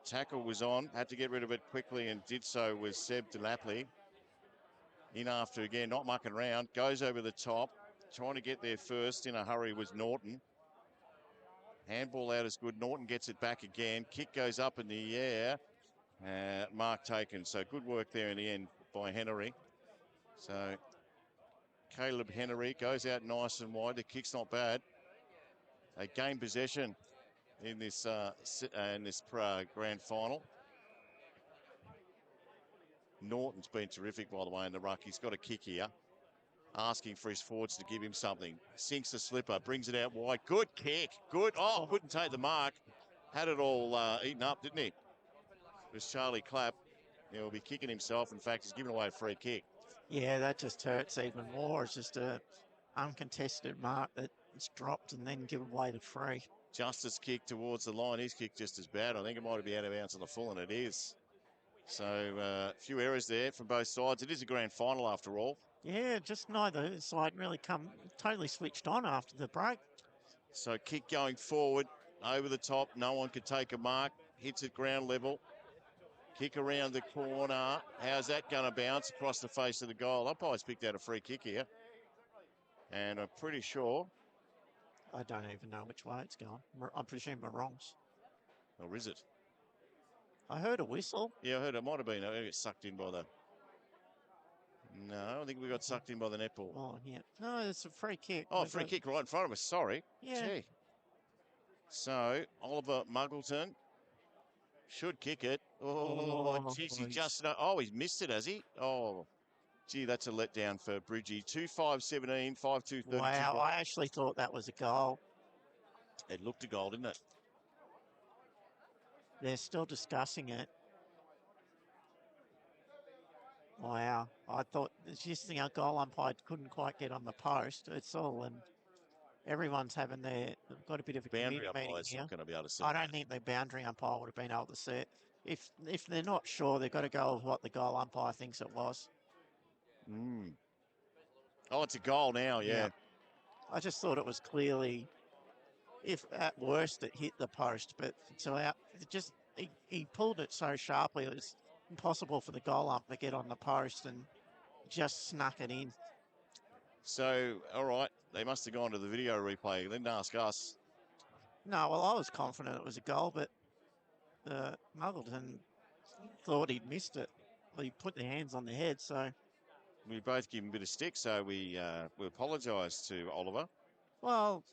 Tackle was on. Had to get rid of it quickly and did so with Seb Delapley. In after again, not mucking around. Goes over the top. Trying to get there first in a hurry was Norton. Handball out is good. Norton gets it back again. Kick goes up in the air. Mark taken. So good work there in the end by Henry. So Caleb Henry goes out nice and wide. The kick's not bad. They gain possession in this grand final. Norton's been terrific, by the way, in the ruck. He's got a kick here. Asking for his forwards to give him something. Sinks the slipper, brings it out wide. Good kick. Good. Oh, couldn't take the mark. Had it all eaten up, didn't he? It was Charlie Clapp. He'll be kicking himself. In fact, he's giving away a free kick. Yeah, that just hurts even more. It's just a uncontested mark that's dropped and then give away the free. Justice kick towards the line. His kick just as bad. I think it might be out of bounds on the full, and it is. So a few errors there from both sides. It is a grand final after all. Yeah, just neither side really come totally switched on after the break. So kick going forward, over the top. No one could take a mark. Hits at ground level. Kick around the corner. How's that going to bounce across the face of the goal? Umpire's picked out a free kick here. And I'm pretty sure. I don't even know which way it's going. I presume Marong's. Or is it? I heard a whistle. Yeah, I heard it might have been. I got sucked in by the... No, I think we got sucked in by the netball. Oh, yeah. No, it's a free kick. Oh, free kick right in front of us. Sorry. Yeah. Gee. So, Oliver Muggleton should kick it. Oh, geez, he just... Oh, he's missed it, has he? Oh, gee, that's a letdown for Bridgie. 2-5-17, 5-2-32. Wow, I actually thought that was a goal. It looked a goal, didn't it? They're still discussing it. Wow, I thought it's just the goal umpire couldn't quite get on the post. It's all, and everyone's having they've got a bit of a Boundary committee meeting umpire's here. not going to be able to see I that. don't think the boundary umpire would have been able to see it. If they're not sure, they've got to go with what the goal umpire thinks it was. Mm. Oh, it's a goal now, yeah. I just thought it was clearly, if at worst, it hit the post, but so out, it just he pulled it so sharply it was impossible for the goal ump to get on the post and just snuck it in. So, all right, they must have gone to the video replay. They didn't ask us. No, well, I was confident it was a goal, but Muggleton thought he'd missed it. Well, he put their hands on the head, so... We both give him a bit of stick, so we apologise to Oliver. Well,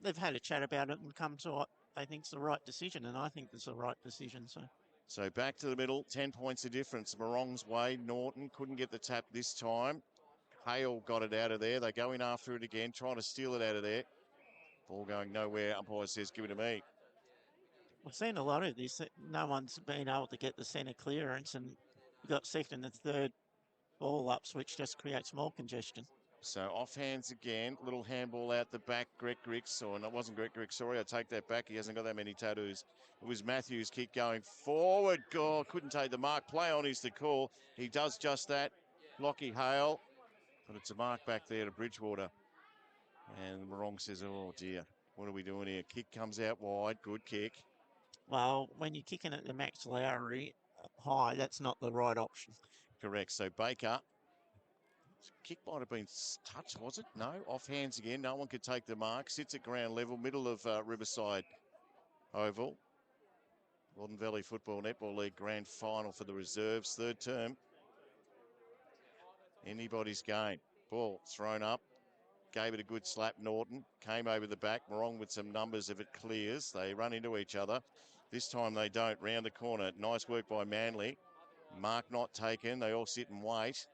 they've had a chat about it and come to what they think's the right decision, and I think it's the right decision, so... So back to the middle, 10 points of difference. Morong's way, Norton couldn't get the tap this time. Hale got it out of there. They go in after it again, trying to steal it out of there. Ball going nowhere. Umpire says, give it to me. We've seen a lot of this. No one's been able to get the centre clearance, and we've got second and third ball ups, which just creates more congestion. So off hands again, little handball out the back. Greg Griggs, or no, it wasn't Greg Griggs, sorry, I take that back. He hasn't got that many tattoos. It was Matthews' kick going forward. God, couldn't take the mark. Play on is the call. He does just that. Lockie Hale, but it's a mark back there to Bridgewater. And Marong says, oh dear, what are we doing here? Kick comes out wide, good kick. Well, when you're kicking at the Max Lowry high, that's not the right option. Correct. So Baker, kick might have been touched, was it? No, off hands again. No one could take the mark. Sits at ground level, middle of Riverside Oval. Loddon Valley Football Netball League Grand Final for the reserves, third term. Anybody's game. Ball thrown up. Gave it a good slap. Norton came over the back. Marong with some numbers if it clears. They run into each other. This time they don't. Round the corner. Nice work by Manly. Mark not taken. They all sit and wait.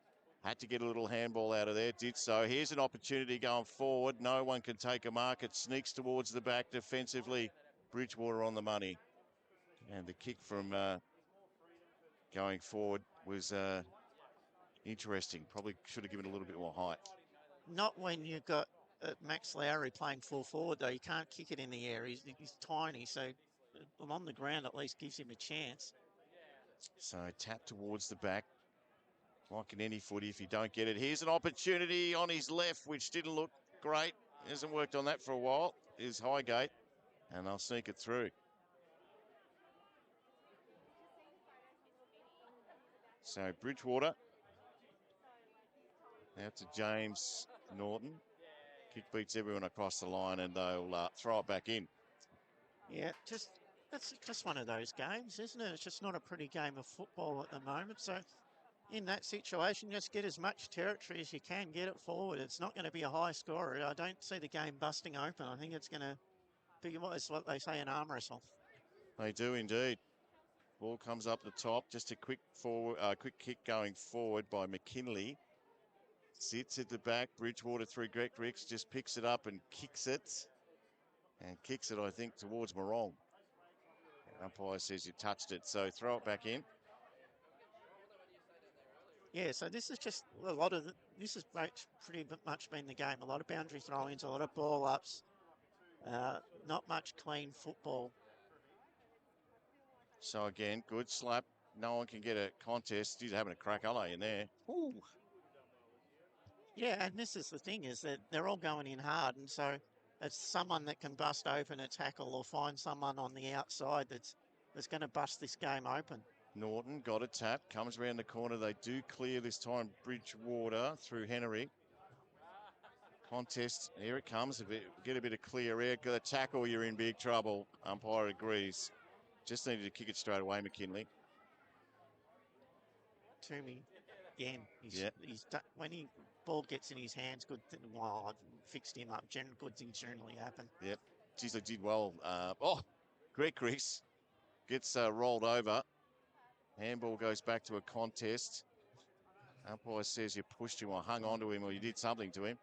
Had to get a little handball out of there. Did so. Here's an opportunity going forward. No one can take a mark. It sneaks towards the back defensively. Bridgewater on the money. And the kick from going forward was interesting. Probably should have given a little bit more height. Not when you've got Max Lowry playing full forward, though. You can't kick it in the air. He's tiny, so on the ground at least gives him a chance. So tap towards the back. Like in any footy, if you don't get it. Here's an opportunity on his left, which didn't look great. Hasn't worked on that for a while. Is Highgate, and they'll sneak it through. So Bridgewater. Out to James Norton. Kick beats everyone across the line, and they'll throw it back in. Yeah, that's just one of those games, isn't it? It's just not a pretty game of football at the moment. So in that situation, just get as much territory as you can, get it forward. It's not going to be a high scorer. I don't see the game busting open. I think it's going to be what they say, an arm wrestle. They do indeed. Ball comes up the top. Just a quick kick going forward by McKinley. Sits at the back. Bridgewater through Greg Ricks. Just picks it up and kicks it. And kicks it, I think, towards Marong. Umpire says you touched it, so throw it back in. Yeah, so this is just this has pretty much been the game. A lot of boundary throw-ins, a lot of ball ups, not much clean football. So again, good slap. No one can get a contest. He's having a crack alley in there. Ooh. Yeah, and this is the thing, is that they're all going in hard, and so it's someone that can bust open a tackle or find someone on the outside that's going to bust this game open. Norton got a tap, comes around the corner. They do clear this time. Bridgewater through Henry. Contest, here it comes. Get a bit of clear air. Got a tackle, you're in big trouble. Umpire agrees. Just needed to kick it straight away, McKinley. Toomey, again, when he ball gets in his hands, I've fixed him up. Good things generally happen. Yep. Geez, they did well. Greg Reese gets rolled over. Handball goes back to a contest. Umpire says you pushed him or hung onto him or you did something to him.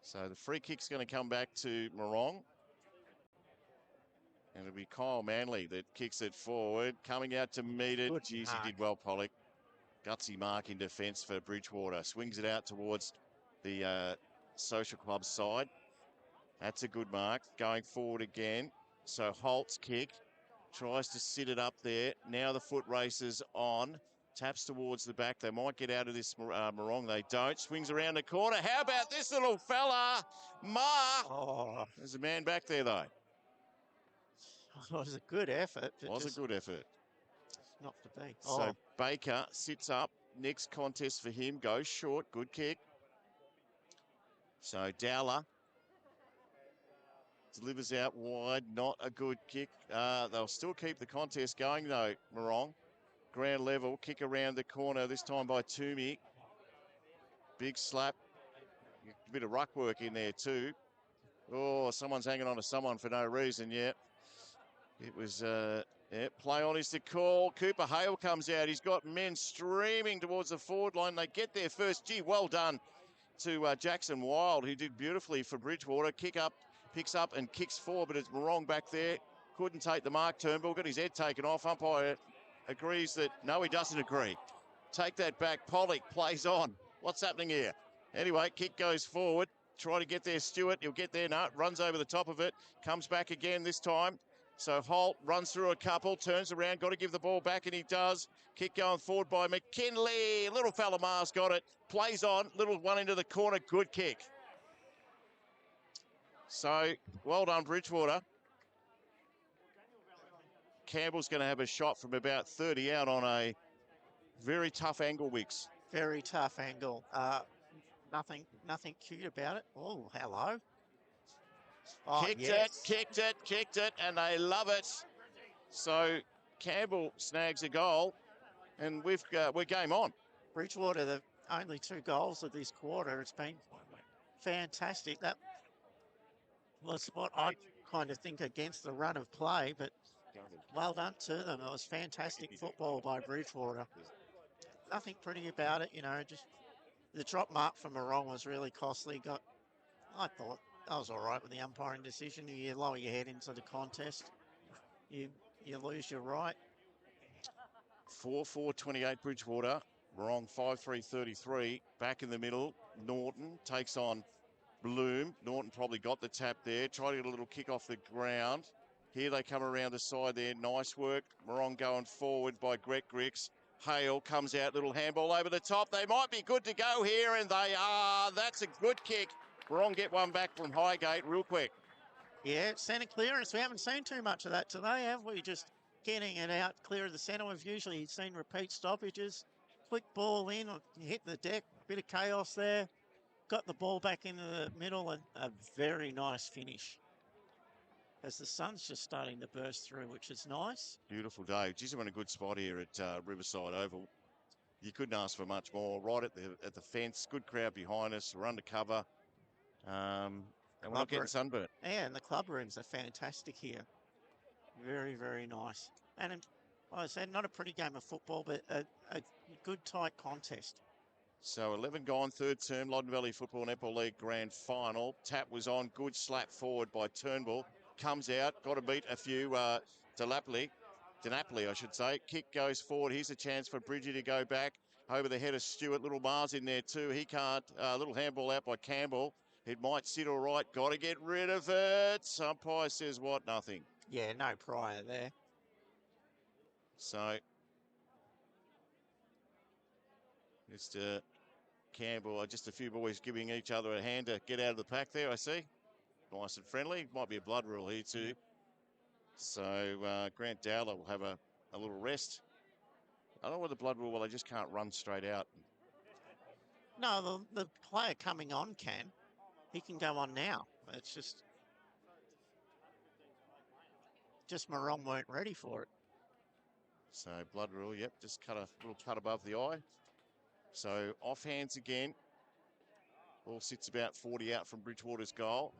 So the free kick's going to come back to Marong. And it'll be Kyle Manley that kicks it forward. Coming out to meet it. Geez, he did well, Pollock. Gutsy mark in defence for Bridgewater. Swings it out towards the Social Club side. That's a good mark. Going forward again. So Holt's kick. Tries to sit it up there. Now the foot races on. Taps towards the back. They might get out of this Marong. They don't. Swings around the corner. How about this little fella? There's a man back there, though. It was a good effort. It was a good effort. Not to be. So Baker sits up. Next contest for him. Goes short. Good kick. So Dowler delivers out wide. Not a good kick. They'll still keep the contest going, though, Marong. Ground level. Kick around the corner. This time by Toomey. Big slap. A bit of ruck work in there, too. Oh, someone's hanging on to someone for no reason yet. It was, play on is the call. Cooper Hale comes out. He's got men streaming towards the forward line. They get there first. Gee, well done to Jackson Wild, who did beautifully for Bridgewater. Kick up, picks up and kicks forward, but it's Marong back there. Couldn't take the mark. Turnbull got his head taken off. Umpire agrees that, no, he doesn't agree. Take that back. Pollock plays on. What's happening here? Anyway, kick goes forward. Try to get there, Stewart. He'll get there. No, runs over the top of it. Comes back again this time. So Holt runs through a couple, turns around, got to give the ball back, and he does. Kick going forward by McKinley. Little fella Mars got it. Plays on. Little one into the corner. Good kick. So, well done, Bridgewater. Campbell's going to have a shot from about 30 out on a very tough angle, Wicks. Very tough angle. Nothing cute about it. Oh, hello. Kicked it, and they love it. So Campbell snags a goal, and we're game on. Bridgewater, the only 2 goals of this quarter. It's been fantastic. That was what I kind of think against the run of play, but Well done to them. It was fantastic football by Bridgewater. Nothing pretty about it, just the drop mark from Marong was really costly. I thought I was all right with the umpiring decision. You lower your head into the contest, you lose your right. 4-4-28 Bridgewater. Wrong 5-3-33. Back in the middle. Norton takes on Bloom. Norton probably got the tap there. Try to get a little kick off the ground. Here they come around the side there. Nice work. Marong going forward by Grix. Hale comes out. Little handball over the top. They might be good to go here, and they are. That's a good kick. Marong get one back from Highgate real quick. Yeah, centre clearance. We haven't seen too much of that today, have we? Just getting it out clear of the centre. We've usually seen repeat stoppages. Quick ball in, hit the deck. Bit of chaos there. Got the ball back into the middle, and a very nice finish. As the sun's just starting to burst through, which is nice. Beautiful day. Geez, we're in a good spot here at Riverside Oval. You couldn't ask for much more. Right at the fence. Good crowd behind us. We're under cover. And we're not getting sunburnt. Yeah, and the club rooms are fantastic here. Very, very nice. And like I said, not a pretty game of football, but a good tight contest. So 11 gone, third term, Loddon Valley Football Netball League Grand Final. Tap was on, good slap forward by Turnbull. Comes out, got to beat a few, Denapoli, I should say. Kick goes forward, here's a chance for Bridgie to go back. Over the head of Stewart, little Mars in there too. He can't, little handball out by Campbell. It might sit all right, got to get rid of it. Umpire says what? Nothing. Yeah, no prior there. So, Mr. Campbell, just a few boys giving each other a hand to get out of the pack there, I see. Nice and friendly. Might be a blood rule here too. So Grant Dowler will have a little rest. I don't know what the blood rule, well, they just can't run straight out. No, the player coming on can. He can go on now. It's just Marong weren't ready for it. So blood rule, yep, just cut a little cut above the eye. So off hands again. Ball sits about 40 out from Bridgewater's goal.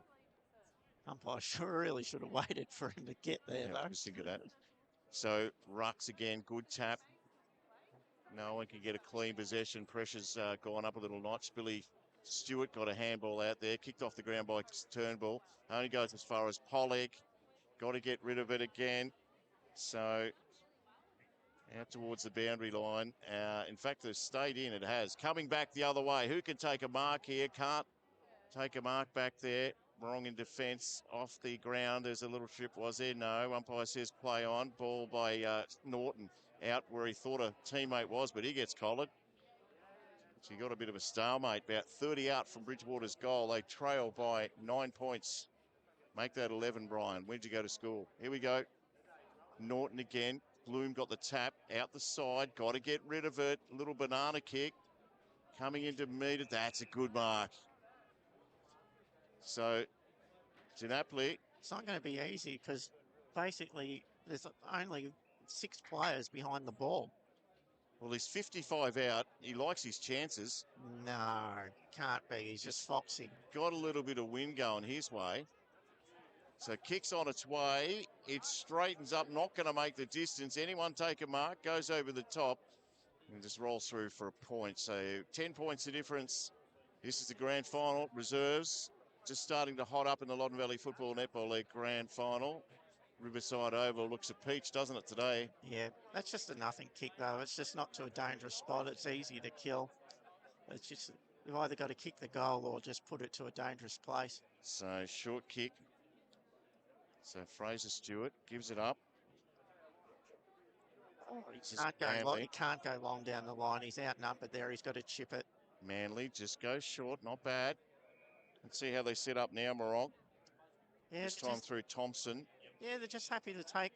Umpire really should have waited for him to get there, though. I was thinking that. So Rux again, good tap. No one can get a clean possession. Pressure's gone up a little notch. Billy Stewart got a handball out there. Kicked off the ground by Turnbull. Only goes as far as Pollock. Got to get rid of it again. So out towards the boundary line. In fact, they've stayed in. It has. Coming back the other way. Who can take a mark here? Can't take a mark back there. Wrong in defence. Off the ground. There's a little trip. Was there? No. Umpire says play on. Ball by Norton. Out where he thought a teammate was, but he gets collared. So you got a bit of a stalemate. About 30 out from Bridgewater's goal. They trail by 9 points. Make that 11, Brian. Where'd you go to school? Here we go. Norton again. Bloom got the tap out the side. Got to get rid of it. Little banana kick. Coming into meter. That's a good mark. So, Ginapoli. It's not going to be easy because basically there's only 6 players behind the ball. Well, he's 55 out. He likes his chances. No, can't be. He's just foxy. Got a little bit of wind going his way. So kicks on its way. It straightens up, not going to make the distance. Anyone take a mark, goes over the top and just rolls through for a point. So 10 points the difference. This is the grand final. Reserves just starting to hot up in the Loddon Valley Football Netball League grand final. Riverside Oval looks a peach, doesn't it, today? Yeah, that's just a nothing kick, though. It's just not to a dangerous spot. It's easy to kill. It's just, you've either got to kick the goal or just put it to a dangerous place. So short kick. So Fraser Stewart gives it up. Oh, he can't go long down the line. He's outnumbered there. He's got to chip it. Manly just goes short, not bad. Let's see how they set up now, Marong. Yeah, this time through Thompson. Yeah, they're just happy to take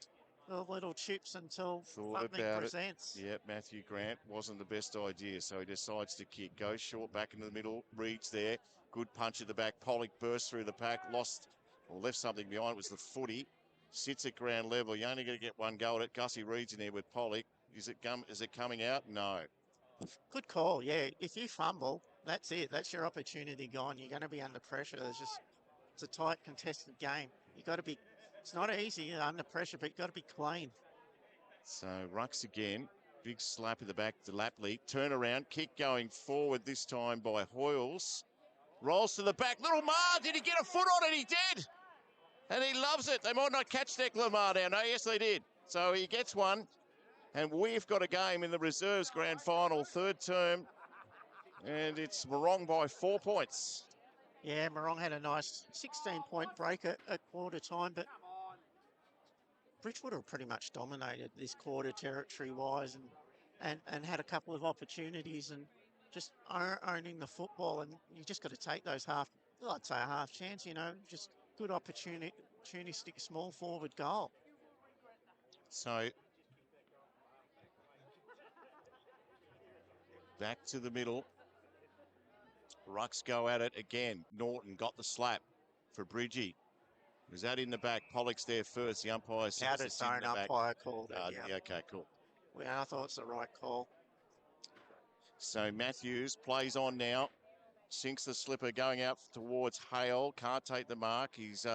the little chips until Thought something about presents. it. Yep, Matthew Grant wasn't the best idea, so he decides to kick. Goes short back into the middle. Reed's there. Good punch at the back. Pollock burst through the pack. Lost or left something behind. It was the footy. Sits at ground level. You're only going to get one go at it. Gussie Reed's in there with Pollock. Is it coming out? No. Good call. Yeah, if you fumble, that's it. That's your opportunity gone. You're going to be under pressure. It's a tight, contested game. You've got to be It's not easy under pressure, but you've got to be clean. So Rucks again. Big slap in the back to Lapley. Turn around, kick going forward this time by Hoyles. Rolls to the back. Little Mar, did he get a foot on it? He did. And he loves it. They might not catch Declan Mar down. No, yes, they did. So he gets one. And we've got a game in the reserves grand final, third term. And it's Marong by 4 points. Yeah, Marong had a nice 16-point break at quarter time, but Bridgewater pretty much dominated this quarter territory-wise and had a couple of opportunities and just owning the football. And you just got to take those I'd say a half chance, just good opportunistic small forward goal. So back to the middle. Rucks go at it again. Norton got the slap for Bridgie. Was that in the back? Pollock's there first. The umpire says Out of it's in zone the back. umpire called it, Yeah, okay, cool. Well, I thought it's the right call. So Matthews plays on now. Sinks the slipper going out towards Hale. Can't take the mark. He's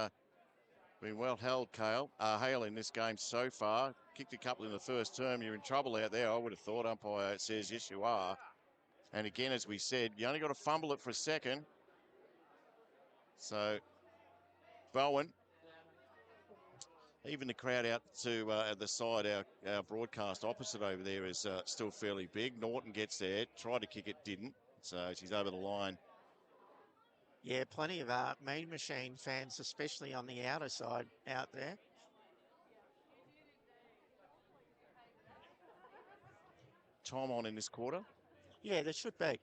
been well held, Hale, in this game so far. Kicked a couple in the first term. You're in trouble out there, I would have thought. Umpire says, yes, you are. And again, as we said, you only got to fumble it for a second. So Bowen, even the crowd out to the side, our broadcast opposite over there is still fairly big. Norton gets there, tried to kick it, didn't. So she's over the line. Yeah, plenty of Mean Machine fans, especially on the outer side out there. Time on in this quarter. Yeah, there should be.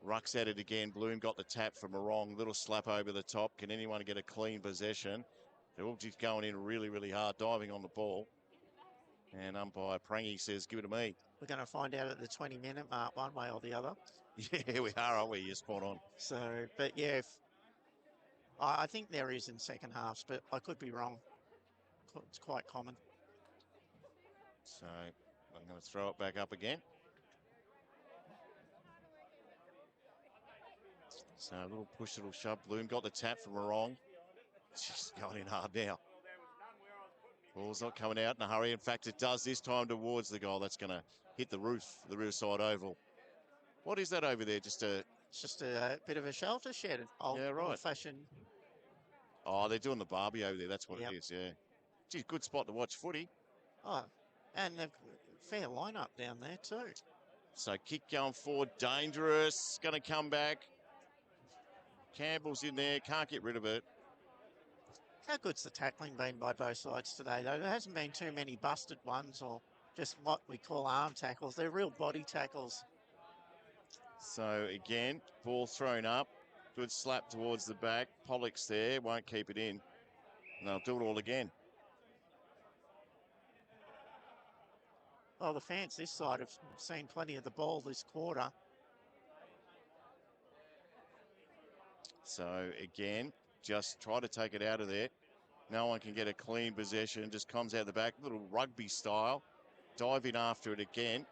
Rucks at it again. Bloom got the tap from Marong. Little slap over the top. Can anyone get a clean possession? They're all just going in really, really hard, diving on the ball. And umpire Prangy says, give it to me. We're going to find out at the 20-minute mark, one way or the other. Yeah, we are, aren't we? You're spot on. So, but yeah, I think there is in second halves, but I could be wrong. It's quite common. So I'm going to throw it back up again. So a little push, little shove. Bloom got the tap from Marong. She's going in hard now. Ball's not coming out in a hurry. In fact, it does this time towards the goal. That's going to hit the roof, the rear side oval. What is that over there? It's just a bit of a shelter shed. Old-fashioned. Oh, they're doing the barbie over there. That's what it is, yeah. Geez, good spot to watch footy. Oh, and a fair lineup down there too. So kick going forward, dangerous. Going to come back. Campbell's in there, can't get rid of it. How good's the tackling been by both sides today, though? There hasn't been too many busted ones or just what we call arm tackles. They're real body tackles. So again, ball thrown up. Good slap towards the back. Pollock's there, won't keep it in. And they'll do it all again. Well, the fans this side have seen plenty of the ball this quarter. So again, just try to take it out of there. No one can get a clean possession. Just comes out the back, little rugby style. Dive in after it again.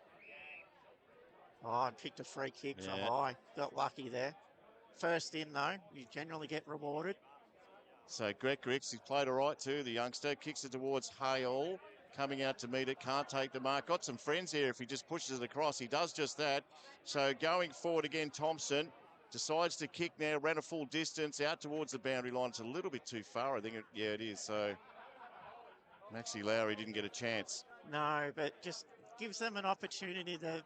Oh, and picked a free kick from high. Got lucky there. First in, though, you generally get rewarded. So Greg Griggs, he's played all right too, the youngster. Kicks it towards Hale. Coming out to meet it, can't take the mark. Got some friends here if he just pushes it across. He does just that. So going forward again, Thompson decides to kick now, ran a full distance out towards the boundary line. It's a little bit too far, I think. It is. So Maxie Lowry didn't get a chance. No, but just gives them an opportunity to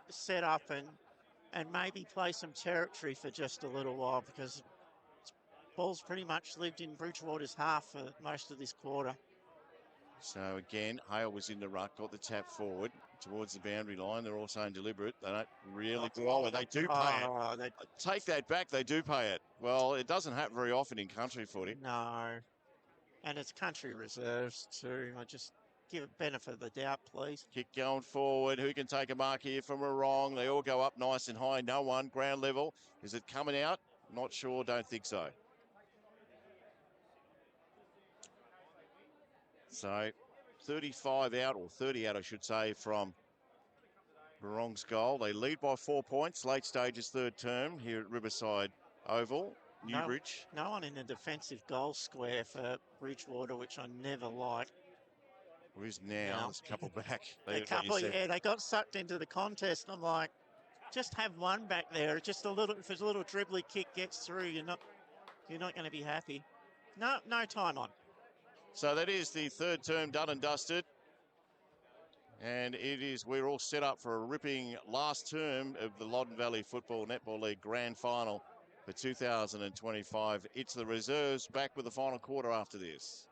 set up and maybe play some territory for just a little while, because ball's pretty much lived in Bridgewater's half for most of this quarter. So again, Hale was in the ruck, got the tap forward towards the boundary line. They're all saying deliberate. They don't really do it. They do pay it. Take that back, they do pay it. Well, it doesn't happen very often in country footy. No. And it's country reserves too. I just give it benefit of the doubt, please. Kick going forward. Who can take a mark here from Marong? They all go up nice and high. No one. Ground level. Is it coming out? Not sure. Don't think so. So 35 out, or 30 out, I should say, from Marong's goal. They lead by 4 points. Late stages, third term here at Riverside Oval. Newbridge. No one in the defensive goal square for Bridgewater, which I never like. Who's now? Now, There's a couple back. a Like you couple, said. yeah, they got sucked into the contest. And I'm like, just have one back there. Just a little, if there's a little dribbly kick gets through, you're not going to be happy. No time on. So that is the third term done and dusted. And we're all set up for a ripping last term of the Loddon Valley Football Netball League Grand Final for 2025. It's the reserves back with the final quarter after this.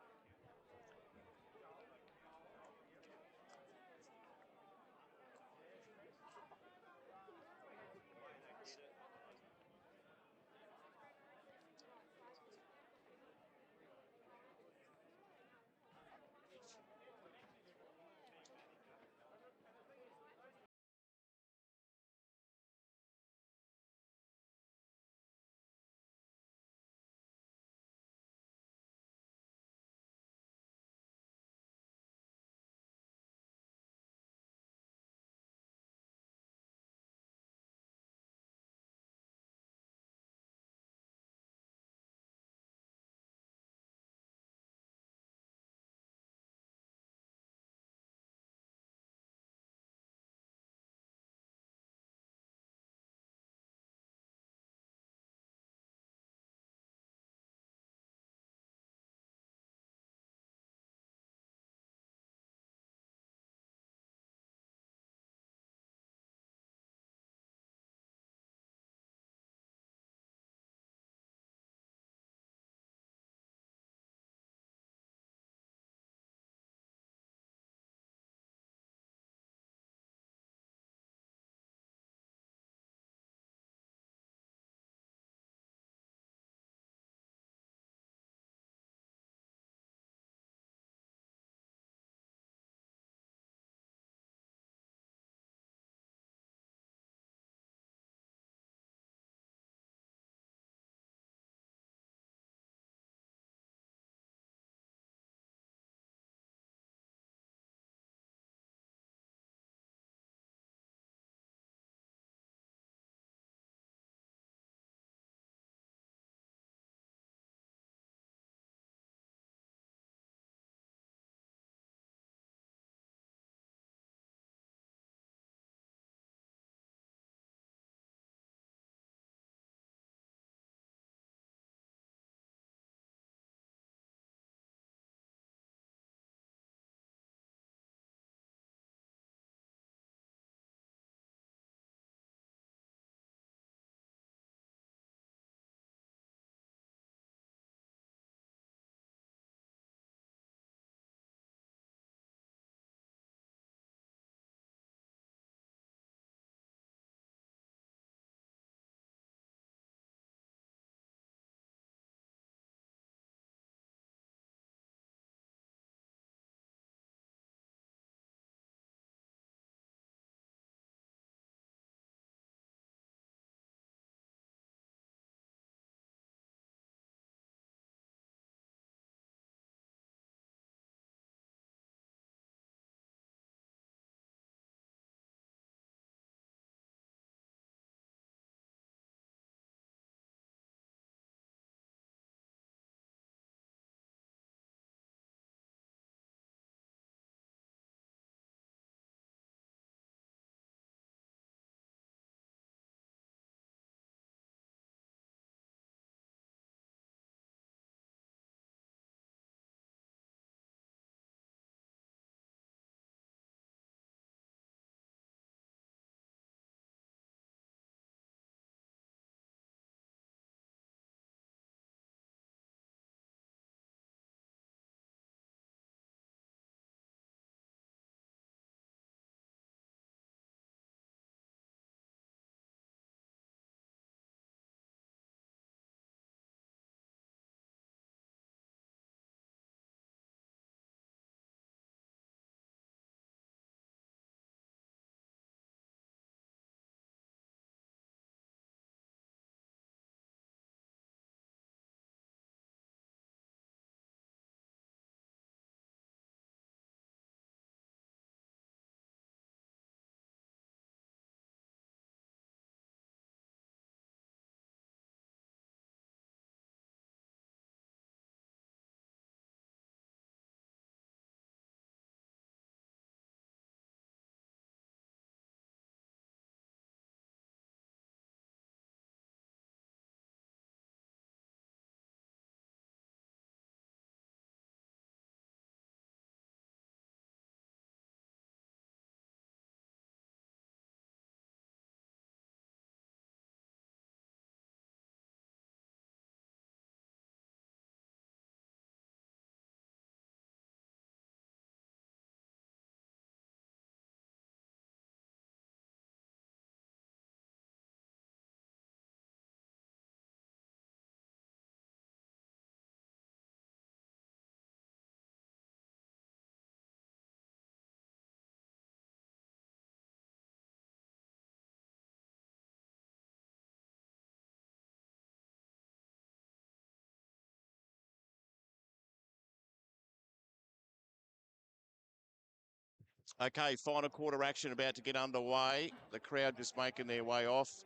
Okay, final quarter action about to get underway. The crowd just making their way off.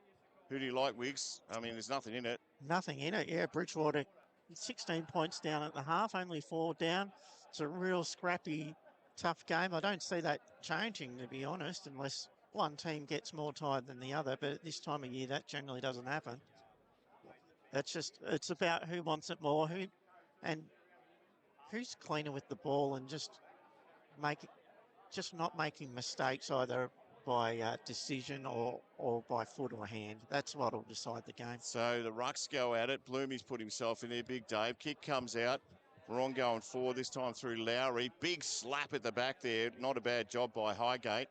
Who do you like, Wiggs? I mean, there's nothing in it. Nothing in it. Yeah, Bridgewater, 16 points down at the half, only 4 down. It's a real scrappy, tough game. I don't see that changing, to be honest, unless one team gets more tired than the other. But at this time of year, that generally doesn't happen. It's about who wants it more, and who's cleaner with the ball and just not making mistakes either by decision or by foot or hand. That's what will decide the game. So the Rucks go at it. Bloomy's put himself in there. Big Dave. Kick comes out. Marong going forward, this time through Lowry. Big slap at the back there. Not a bad job by Highgate.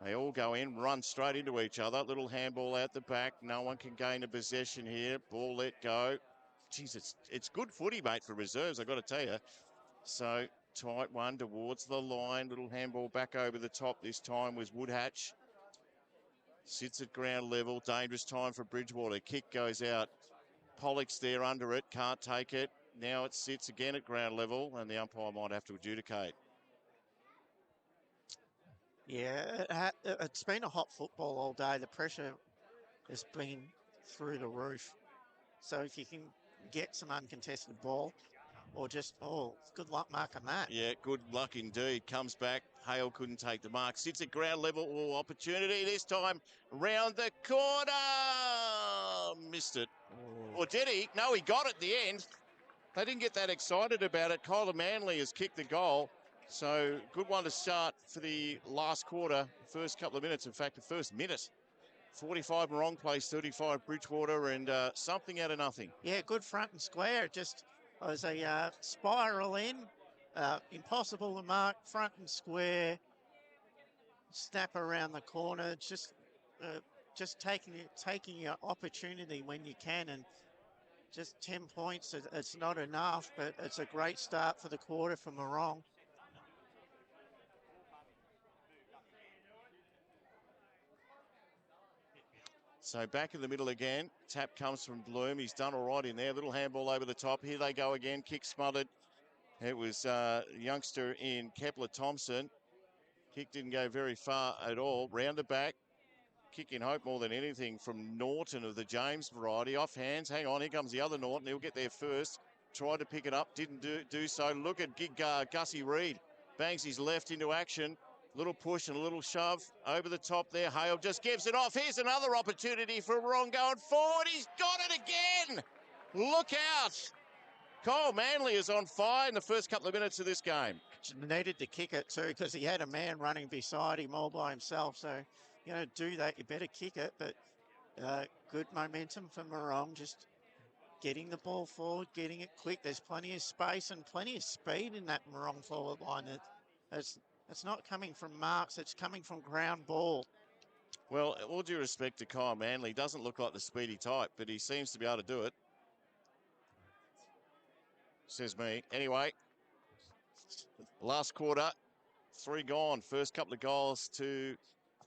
They all go in, run straight into each other. Little handball out the back. No one can gain a possession here. Ball let go. Jeez, it's good footy, mate, for reserves, I've got to tell you. So tight one towards the line. Little handball back over the top this time was Woodhatch. Sits at ground level. Dangerous time for Bridgewater. Kick goes out. Pollock's there under it. Can't take it. Now it sits again at ground level, and the umpire might have to adjudicate. Yeah, it's been a hot football all day. The pressure has been through the roof. So if you can get some uncontested ball, or just, good luck marking that. Yeah, good luck indeed. Comes back. Hale couldn't take the mark. Sits at ground level. Oh, opportunity this time. Round the corner. Missed it. Or did he? No, he got it at the end. They didn't get that excited about it. Kyler Manley has kicked the goal. So good one to start for the last quarter, first couple of minutes. In fact, the first minute. 45 Marong plays 35 Bridgewater, and something out of nothing. Yeah, good front and square. It just was a spiral in. Impossible to mark, front and square. Snap around the corner. Just taking your opportunity when you can, and just 10 points. It's not enough, but it's a great start for the quarter for Marong. So back in the middle again. Tap comes from Bloom. He's done all right in there. Little handball over the top. Here they go again. Kick smothered. It was youngster in Kepler Thompson. Kick didn't go very far at all. Round the back. Kick in hope more than anything from Norton of the James variety. Off hands. Hang on. Here comes the other Norton. He'll get there first. Tried to pick it up. Didn't do so. Look at Gussie Reid. Bangs his left into action. Little push and a little shove over the top there. Hale just gives it off. Here's another opportunity for Marong going forward. He's got it again. Look out. Kyle Manley is on fire in the first couple of minutes of this game. Needed to kick it too because he had a man running beside him all by himself. So, do that. You better kick it. But good momentum for Marong. Just getting the ball forward, getting it quick. There's plenty of space and plenty of speed in that Marong forward line. It's not coming from marks. It's coming from ground ball. Well, all due respect to Kyle Manley, doesn't look like the speedy type, but he seems to be able to do it. Says me. Anyway, last quarter, 3 gone. First couple of goals to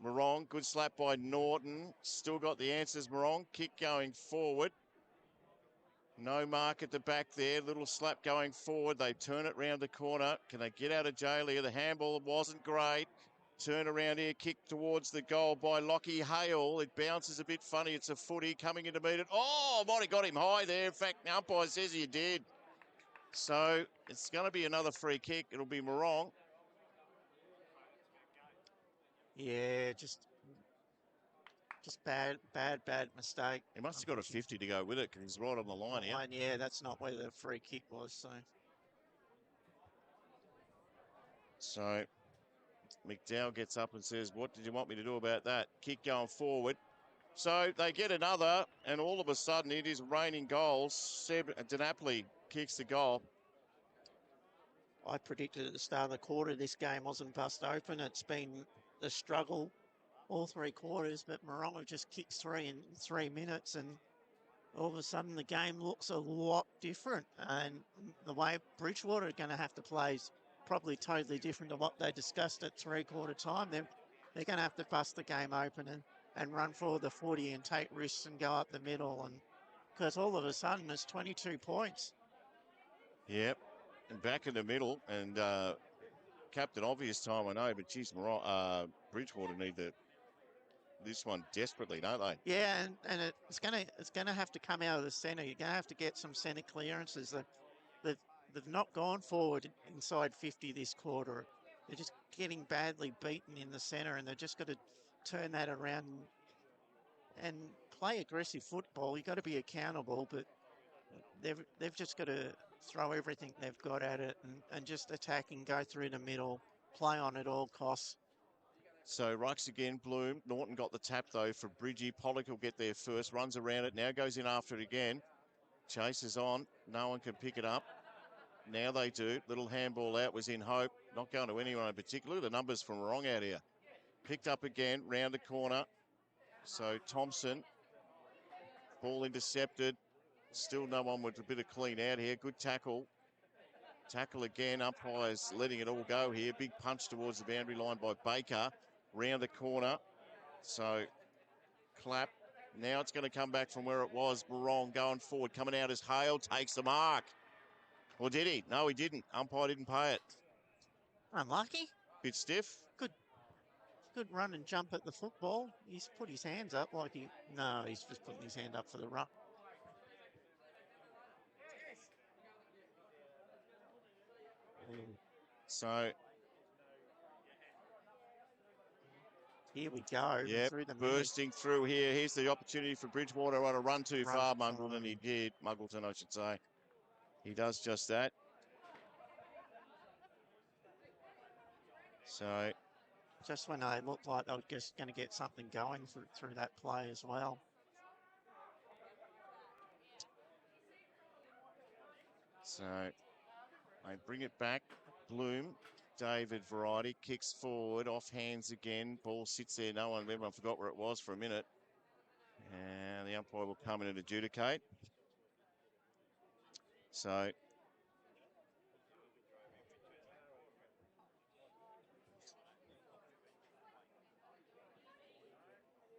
Marong. Good slap by Norton. Still got the answers, Marong. Kick going forward. No mark at the back there. Little slap going forward. They turn it round the corner. Can they get out of jail here? The handball wasn't great. Turn around here. Kick towards the goal by Lockie Hale. It bounces a bit funny. It's a footy coming in to meet it. Oh, might have got him high there. In fact, the umpire says he did. So it's going to be another free kick. It'll be Marong. Yeah, just bad mistake. He must have got a 50 to go with it because he's right on the line here. Yeah, that's not where the free kick was. So McDowell gets up and says, what did you want me to do about that? Kick going forward. So they get another, and all of a sudden it is raining goals. Seb Dinapoli kicks the goal. I predicted at the start of the quarter this game wasn't bust open. It's been a struggle all 3 quarters, but Marong have just kicked 3 in 3 minutes, and all of a sudden the game looks a lot different. And the way Bridgewater are going to have to play is probably totally different to what they discussed at 3/4 time. They're going to have to bust the game open and run for the 40 and take risks and go up the middle, and because all of a sudden it's 22 points. Yep, and back in the middle, and Captain Obvious time, I know, but geez, Bridgewater need this one desperately, don't they? Yeah, and it's gonna have to come out of the centre. You're gonna have to get some centre clearances. They've not gone forward inside 50 this quarter. They're just getting badly beaten in the centre, and they've just got to turn that around and play aggressive football. You've got to be accountable, but they've just got to throw everything they've got at it and just attack and go through the middle, play on at all costs. So rucks again, Bloom. Norton got the tap, though, for Bridgie. Pollock will get there first, runs around it, now goes in after it again. Chases on. No one can pick it up. Now they do. Little handball out was in hope. Not going to anyone in particular. The numbers from Marong out here. Picked up again, round the corner. So Thompson. Ball intercepted. Still no one with a bit of clean out here. Good tackle. Tackle again. Umpires letting it all go here. Big punch towards the boundary line by Baker. Round the corner. So clap. Now it's going to come back from where it was. Marong going forward. Coming out as Hale takes the mark. Or did he? No, he didn't. Umpire didn't pay it. Unlucky. Bit stiff. Good run and jump at the football. He's put his hands up like no, he's just putting his hand up for the run. So Here we go. yeah, Through the bursting through here. Here's the opportunity for Bridgewater on a run too far, far. Muggleton. He did. Muggleton, I should say. He does just that. So Just when they looked like they were just going to get something going through that play as well. they bring it back. Bloom, David variety, kicks forward, off hands again. Ball sits there. Everyone forgot where it was for a minute. And the umpire will come in and adjudicate. So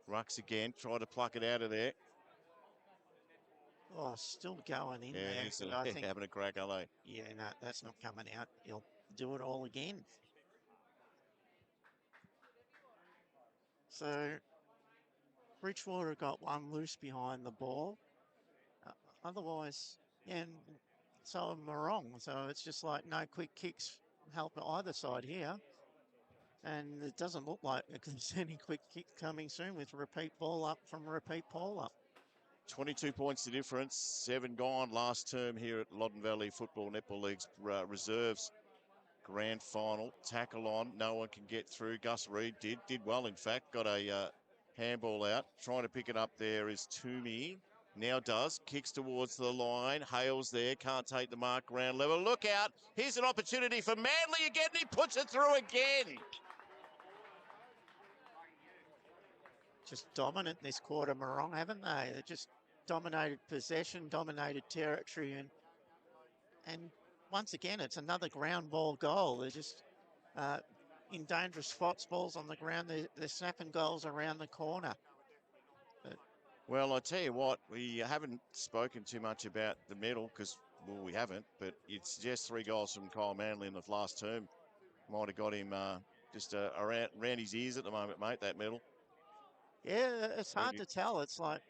rucks again, try to pluck it out of there. Oh, still going in Yeah, there. he's But I think, having a crack, are they? yeah, no, that's not coming out. He'll do it all again. So Bridgewater got one loose behind the ball. Otherwise, yeah, and so am Marong. So it's just like no quick kicks help either side here. And it doesn't look like there's any quick kick coming soon with repeat ball up from repeat ball up. 22 points the difference, 7 gone last term here at Loddon Valley Football Netball League's reserves grand final. Tackle on, no one can get through. Gus Reid did well, in fact, got a handball out. Trying to pick it up there is Toomey. Now does, kicks towards the line. Hale's there, can't take the mark ground level. Look out, here's an opportunity for Manly again. He puts it through again. Just dominant this quarter, Marong, haven't they? They just dominated possession, dominated territory, and once again, it's another ground ball goal. They're just in dangerous spots, balls on the ground. They're snapping goals around the corner. Well, I tell you what, we haven't spoken too much about the medal because, well, we haven't, but it's just 3 goals from Kyle Manley in the last term. Might have got him just around his ears at the moment, mate, that medal. Yeah, it's hard to tell. It's like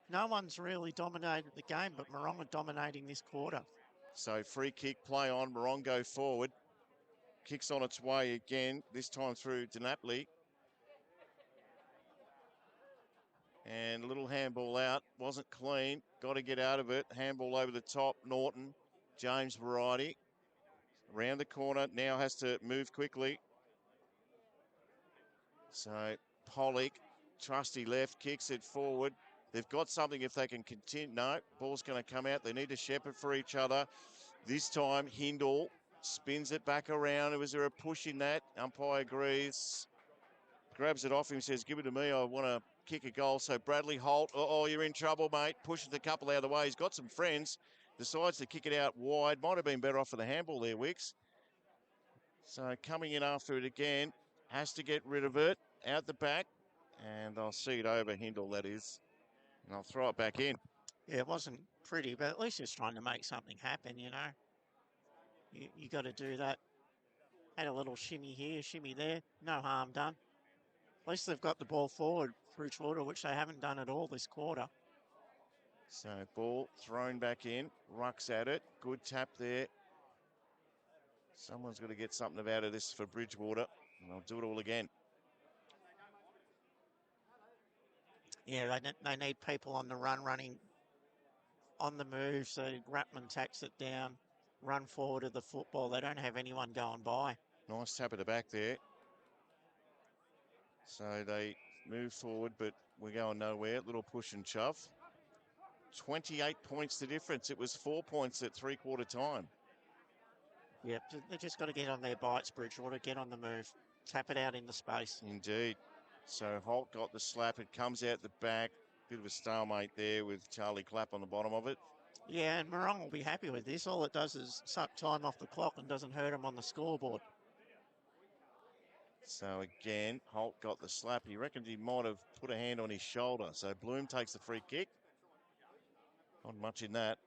no one's really dominated the game, but Marong are dominating this quarter. So free kick, play on, Marong go forward. Kicks on its way again, this time through Napoli. And a little handball out, wasn't clean, got to get out of it. Handball over the top, Norton, James variety. Around the corner, now has to move quickly. So Pollock, trusty left, kicks it forward. They've got something if they can continue. No, ball's going to come out. They need to shepherd for each other. This time, Hindle spins it back around. Was there a push in that? Umpire agrees. Grabs it off him, says, give it to me. I want to kick a goal. So Bradley Holt, oh, you're in trouble, mate. Pushes the couple out of the way. He's got some friends. Decides to kick it out wide. Might have been better off for the handball there, Wicks. So coming in after it again. Has to get rid of it. Out the back. And I'll see it over Hindle, that is. And I'll throw it back in. Yeah, it wasn't pretty, but at least it's trying to make something happen, you know. You got to do that. Had a little shimmy here, shimmy there. No harm done. At least they've got the ball forward, Bridgewater, which they haven't done at all this quarter. So ball thrown back in. Rucks at it. Good tap there. Someone's got to get something out of this for Bridgewater, and they'll do it all again. Yeah, they need people on the run, running on the move. So Ratman tacks it down, run forward of the football. They don't have anyone going by. Nice tap at the back there. So they move forward, but we're going nowhere. Little push and shove. 28 points the difference. It was 4 points at three-quarter time. Yep, they just got to get on their bites, Bridgewater, get on the move, tap it out in the space. Indeed. So Holt got the slap. It comes out the back. Bit of a stalemate there with Charlie Clapp on the bottom of it. Yeah, and Marong will be happy with this. All it does is suck time off the clock and doesn't hurt him on the scoreboard. So again, Holt got the slap. He reckoned he might have put a hand on his shoulder. So Bloom takes the free kick. Not much in that.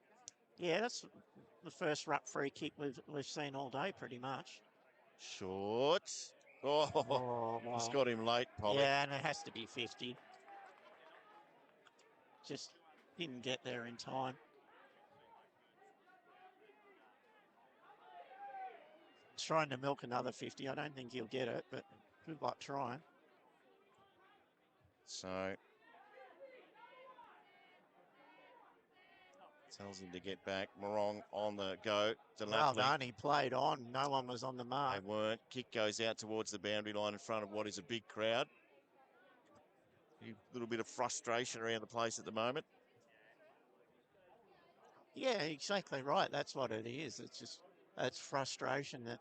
Yeah, that's the first ruck free kick we've seen all day, pretty much. Short. Oh, wow. He's got him late, Pollock. Yeah, and it has to be 50. Just didn't get there in time. Trying to milk another 50. I don't think he'll get it, but good luck trying. So tells him to get back. Marong on the go. Well done. He played on. No one was on the mark. They weren't. Kick goes out towards the boundary line in front of what is a big crowd. A little bit of frustration around the place at the moment. Yeah, exactly right. That's what it is. It's frustration that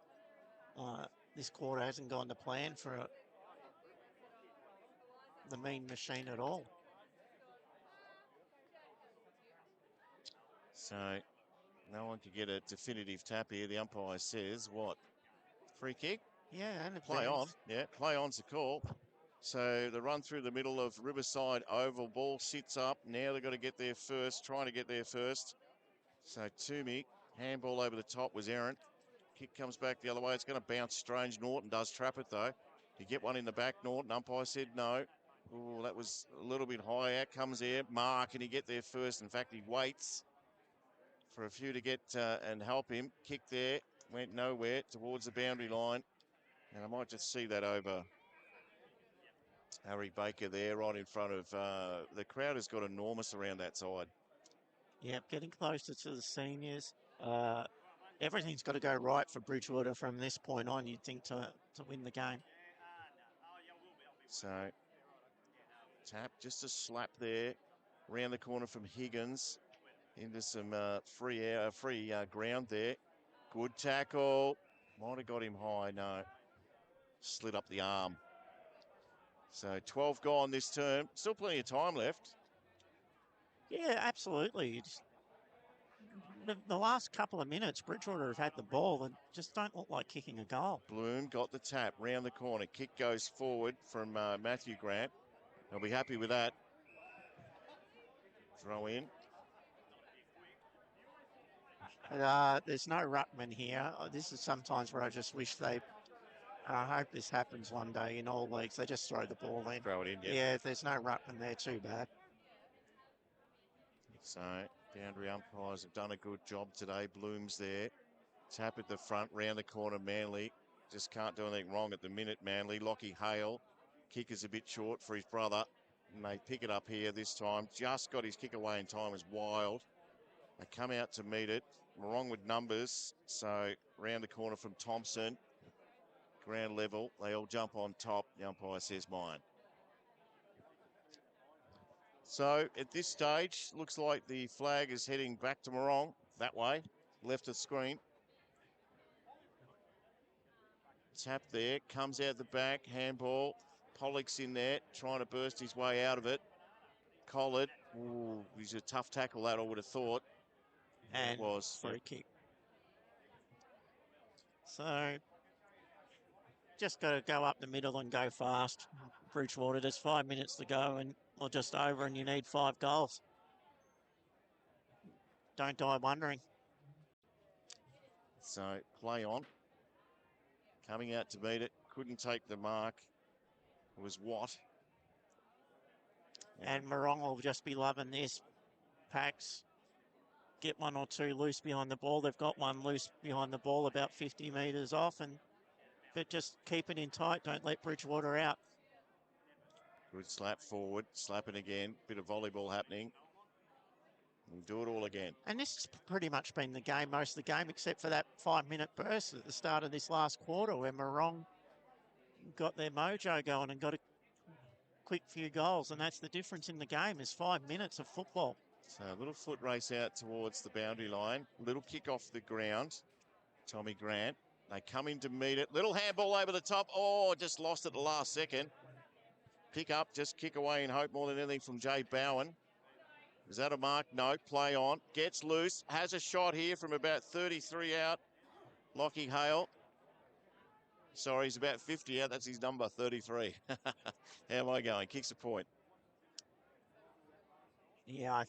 this quarter hasn't gone to plan for the Mean Machine at all. So no one could get a definitive tap here. The umpire says what? Free kick? Yeah, and play on. Yeah, play on's the call. So the run through the middle of Riverside Oval, ball sits up. Now they've got to get there first, trying to get there first. So Toomey, handball over the top was errant. Kick comes back the other way. It's going to bounce strange. Norton does trap it though. You get one in the back, Norton. Umpire said no. Oh, that was a little bit high. Out comes there. Mark, and he get there first. In fact, he waits for a few to get and help him. Kick there. Went nowhere towards the boundary line. And I might just see that over Harry Baker there right in front of the crowd has got enormous around that side. Yep, getting closer to the seniors. Everything's got to go right for Bridgewater from this point on, you'd think, to win the game. So, tap, just a slap there. Around the corner from Higgins into some free ground there. Good tackle. Might have got him high, no. Slid up the arm. So 12 gone this term. Still plenty of time left. Yeah, absolutely. The last couple of minutes, Bridgewater have had the ball and just don't look like kicking a goal. Bloom got the tap round the corner. Kick goes forward from Matthew Grant. They'll be happy with that. Throw in. There's no ruckman here. This is sometimes where I just wish they... I hope this happens one day in all leagues. They just throw the ball in. Throw it in, yeah. Yeah, if there's no ruckman there, too bad. So, boundary umpires have done a good job today. Bloom's there. Tap at the front, round the corner, Manly. Just can't do anything wrong at the minute, Manly. Lockie Hale. Kick is a bit short for his brother. And they pick it up here this time. Just got his kick away in time. Is wild. They come out to meet it. Marong with numbers. So, round the corner from Thompson. Ground level. They all jump on top. The umpire says mine. So at this stage, looks like the flag is heading back to Marong that way, left of screen. Tap there, comes out the back, handball. Pollock's in there, trying to burst his way out of it. Collard, ooh, he's a tough tackle that I would have thought. And it was free kick. So just got to go up the middle and go fast. Bridgewater, there's 5 minutes to go or just over, and you need 5 goals. Don't die wondering. So play on. Coming out to meet it. Couldn't take the mark. It was Watt. And Marong will just be loving this. Packs get one or two loose behind the ball. They've got one loose behind the ball about 50 metres off, but just keep it in tight. Don't let Bridgewater out. Good slap forward, slap it again. Bit of volleyball happening. We'll do it all again. And this has pretty much been the game, most of the game, except for that 5-minute burst at the start of this last quarter where Marong got their mojo going and got a quick few goals. And that's the difference in the game, is 5 minutes of football. So a little foot race out towards the boundary line. Little kick off the ground. Tommy Grant. They come in to meet it. Little handball over the top. Oh, just lost it the last second. Pick up, just kick away and hope more than anything from Jay Bowen. Is that a mark? No. Play on. Gets loose. Has a shot here from about 33 out. Lockie Hale. Sorry, he's about 50 out. That's his number, 33. How am I going? Kicks a point. Yeah,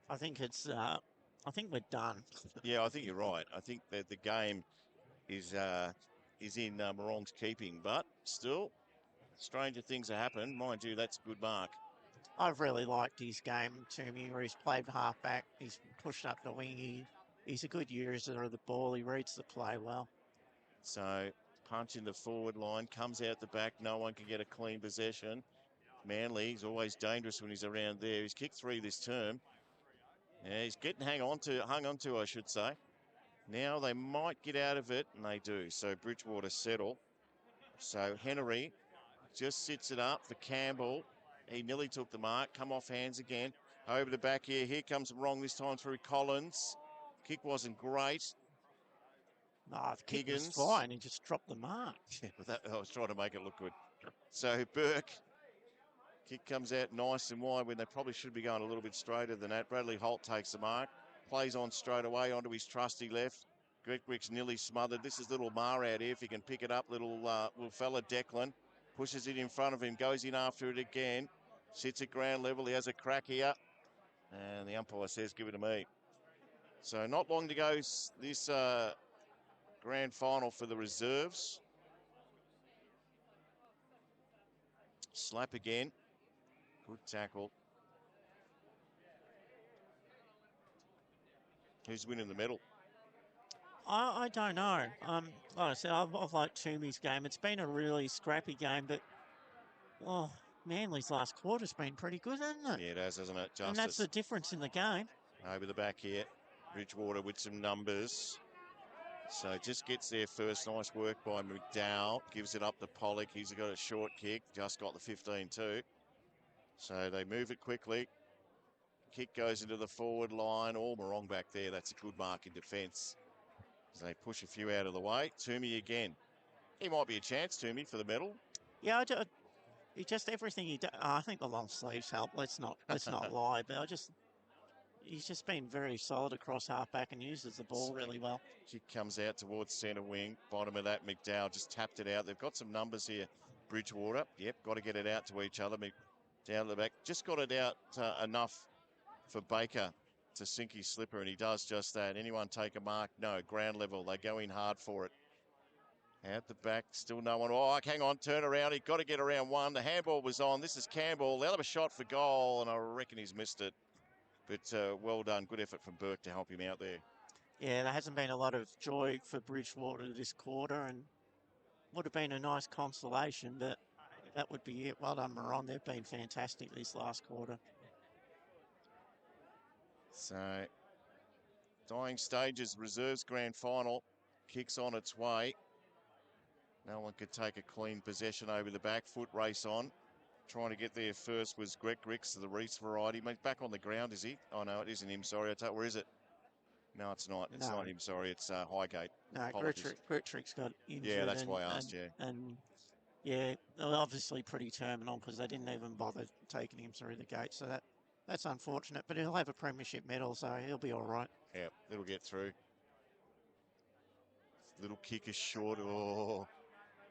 I think it's I think we're done. Yeah, I think you're right. I think that the game is in Morong's keeping, but still, stranger things have happened. Mind you, that's a good mark. I've really liked his game, Toomey, where he's played halfback. He's pushed up the wing. He's a good user of the ball. He reads the play well. So, punch in the forward line, comes out the back. No one can get a clean possession. Manly, he's always dangerous when he's around there. He's kicked 3 this term. Yeah, he's getting hung on to, I should say. Now they might get out of it, and they do. So Bridgewater settle. So Henry just sits it up for Campbell. He nearly took the mark. Come off hands again. Over the back here. Here comes Marong this time through Collins. Kick wasn't great. No, the kick was fine. He just dropped the mark. Yeah, but that, I was trying to make it look good. So Burke. Kick comes out nice and wide when they probably should be going a little bit straighter than that. Bradley Holt takes the mark. Plays on straight away onto his trusty left. Greg Wick's nearly smothered. This is little Mar out here. If he can pick it up, little fella Declan. Pushes it in front of him. Goes in after it again. Sits at ground level. He has a crack here. And the umpire says, give it to me. So not long to go this grand final for the reserves. Slap again. Good tackle. Who's winning the medal? I don't know. Like I said, I've liked Toomey's game. It's been a really scrappy game, but Manly's last quarter's been pretty good, hasn't it? Yeah, it has, hasn't it? Justice. And that's the difference in the game. Over the back here, Bridgewater with some numbers. So just gets there first. Nice work by McDowell. Gives it up to Pollock. He's got a short kick. Just got the 15 too. So they move it quickly. Kick goes into the forward line. All Marong back there. That's a good mark in defence. As they push a few out of the way. Toomey again. He might be a chance, Toomey, for the medal. Yeah, he just everything he does. I think the long sleeves help. Let's not lie. But he's just been very solid across halfback and uses the ball really well. Kick comes out towards centre wing. Bottom of that, McDowell just tapped it out. They've got some numbers here. Bridgewater. Yep, got to get it out to each other. Down the back. Just got it out enough for Baker to sink his slipper, and he does just that. Anyone take a mark? No, ground level. They go in hard for it. Out the back, still no one. Oh, hang on, turn around. He got to get around one. The handball was on. This is Campbell. They'll have a shot for goal, and I reckon he's missed it. But well done. Good effort from Burke to help him out there. Yeah, there hasn't been a lot of joy for Bridgewater this quarter, and would have been a nice consolation, but that would be it. Well done, Marong. They've been fantastic this last quarter. So, dying stages, reserves grand final. Kicks on its way. No one could take a clean possession over the back. Foot race on. Trying to get there first was Greg Ricks, the Reese variety. He's back on the ground, is he? Oh, no, it isn't him. Sorry. Where is it? No, it's not. It's not him. Sorry. It's Highgate. No, Grittrick's got injured. Yeah, that's why I asked, And yeah, they're obviously pretty terminal because they didn't even bother taking him through the gate. So that's unfortunate. But he'll have a premiership medal, so he'll be all right. Yeah, it'll get through. Little kick is short. Oh,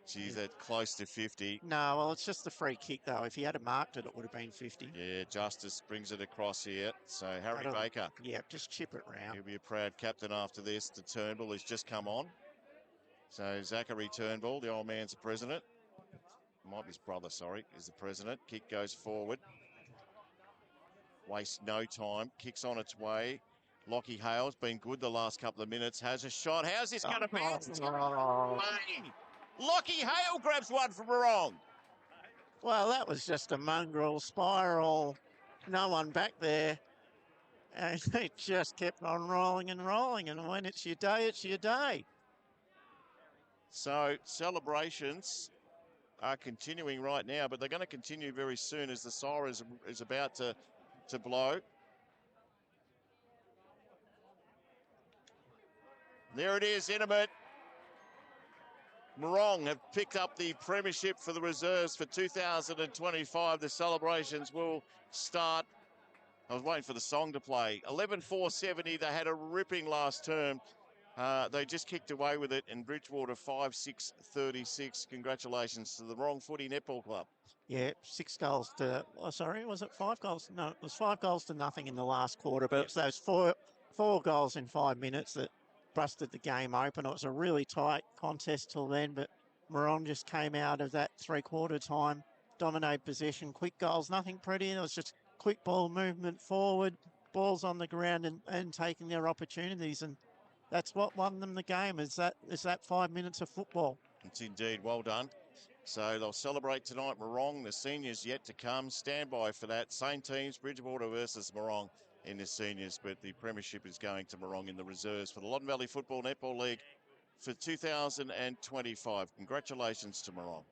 geez, that's close to 50. No, well, it's just the free kick, though. If he had marked it, it would have been 50. Yeah, Justice brings it across here. So Harry Baker. Yeah, just chip it round. He'll be a proud captain after this. The Turnbull has just come on. So Zachary Turnbull, the old man's the president. Might be his brother, sorry, is the president. Kick goes forward. Wastes no time. Kicks on its way. Lockie Hale's been good the last couple of minutes. Has a shot. How's this going to bounce? It's gonna go away. Lockie Hale grabs one from Marong. Well, that was just a mongrel spiral. No one back there. And it just kept on rolling and rolling. And when it's your day, it's your day. So celebrations are continuing right now, but they're going to continue very soon as the siren is about to blow. There it is, intimate. Marong have picked up the premiership for the reserves for 2025. The celebrations will start. I was waiting for the song to play. 11-4-70. They had a ripping last term. They just kicked away with it in Bridgewater 5-6-36. Congratulations to the Marong Footy Netball Club. Yeah, 6 goals to, oh, sorry, was it 5 goals? No, it was 5 goals to nothing in the last quarter, but Yes. it was those four goals in 5 minutes that busted the game open. It was a really tight contest till then, but Marong just came out of that 3-quarter time, dominated possession, quick goals, nothing pretty, and it was just quick ball movement forward, balls on the ground and taking their opportunities, and that's what won them the game, is that 5 minutes of football. It's indeed, well done. So they'll celebrate tonight, Marong. The seniors yet to come. Stand by for that. Same teams, Bridgewater versus Marong in the seniors, but the premiership is going to Marong in the reserves for the Loddon Valley Football Netball League for 2025. Congratulations to Marong.